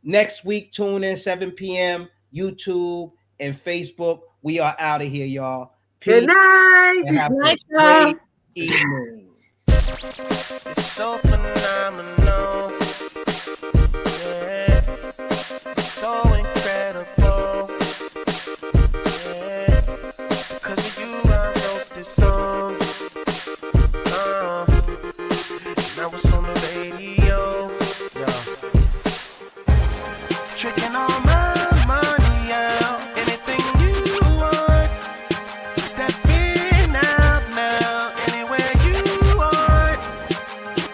next week. Tune in 7 p.m. YouTube and Facebook. We are out of here, y'all. Peace. Good night. And have Good night, a great evening. It's so phenomenal. Yeah. It's so incredible. Yeah. Cause of you, I wrote this song. Now it's on the radio. Yeah. Tricking all my money out. Anything you want. Step in out now. Anywhere you want.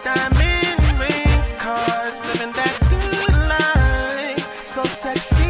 Diamond rings, cards, living that good life. So sexy.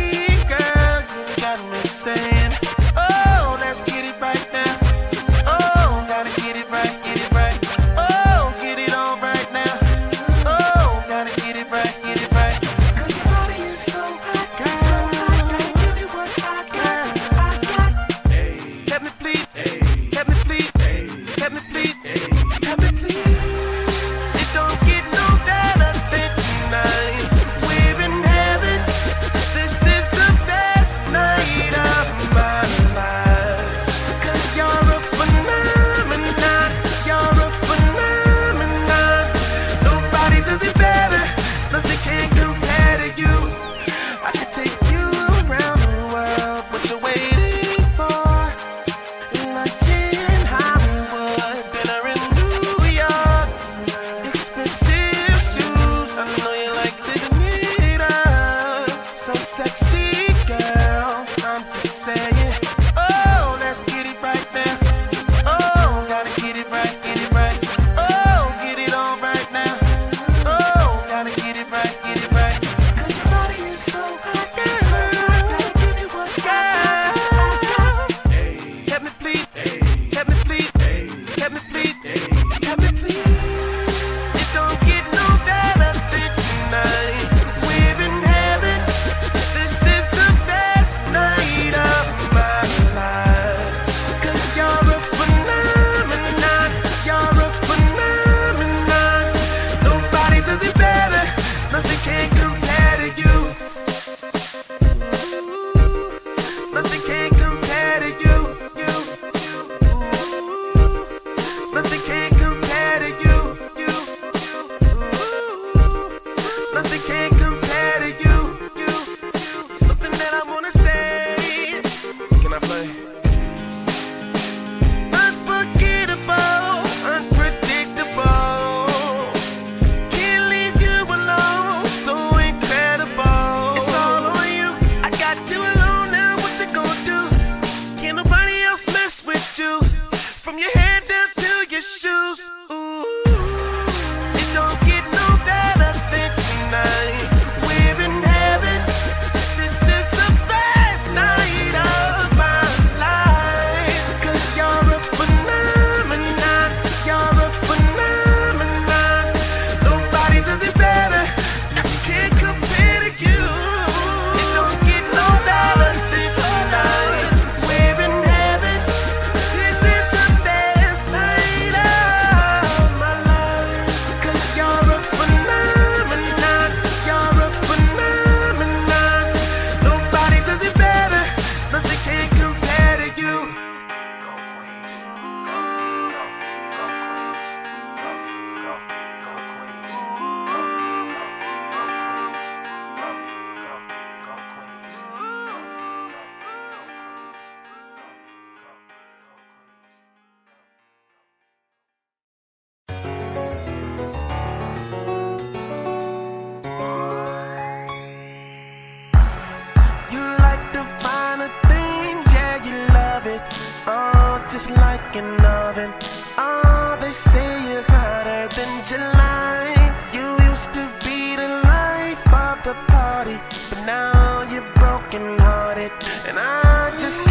it, and I just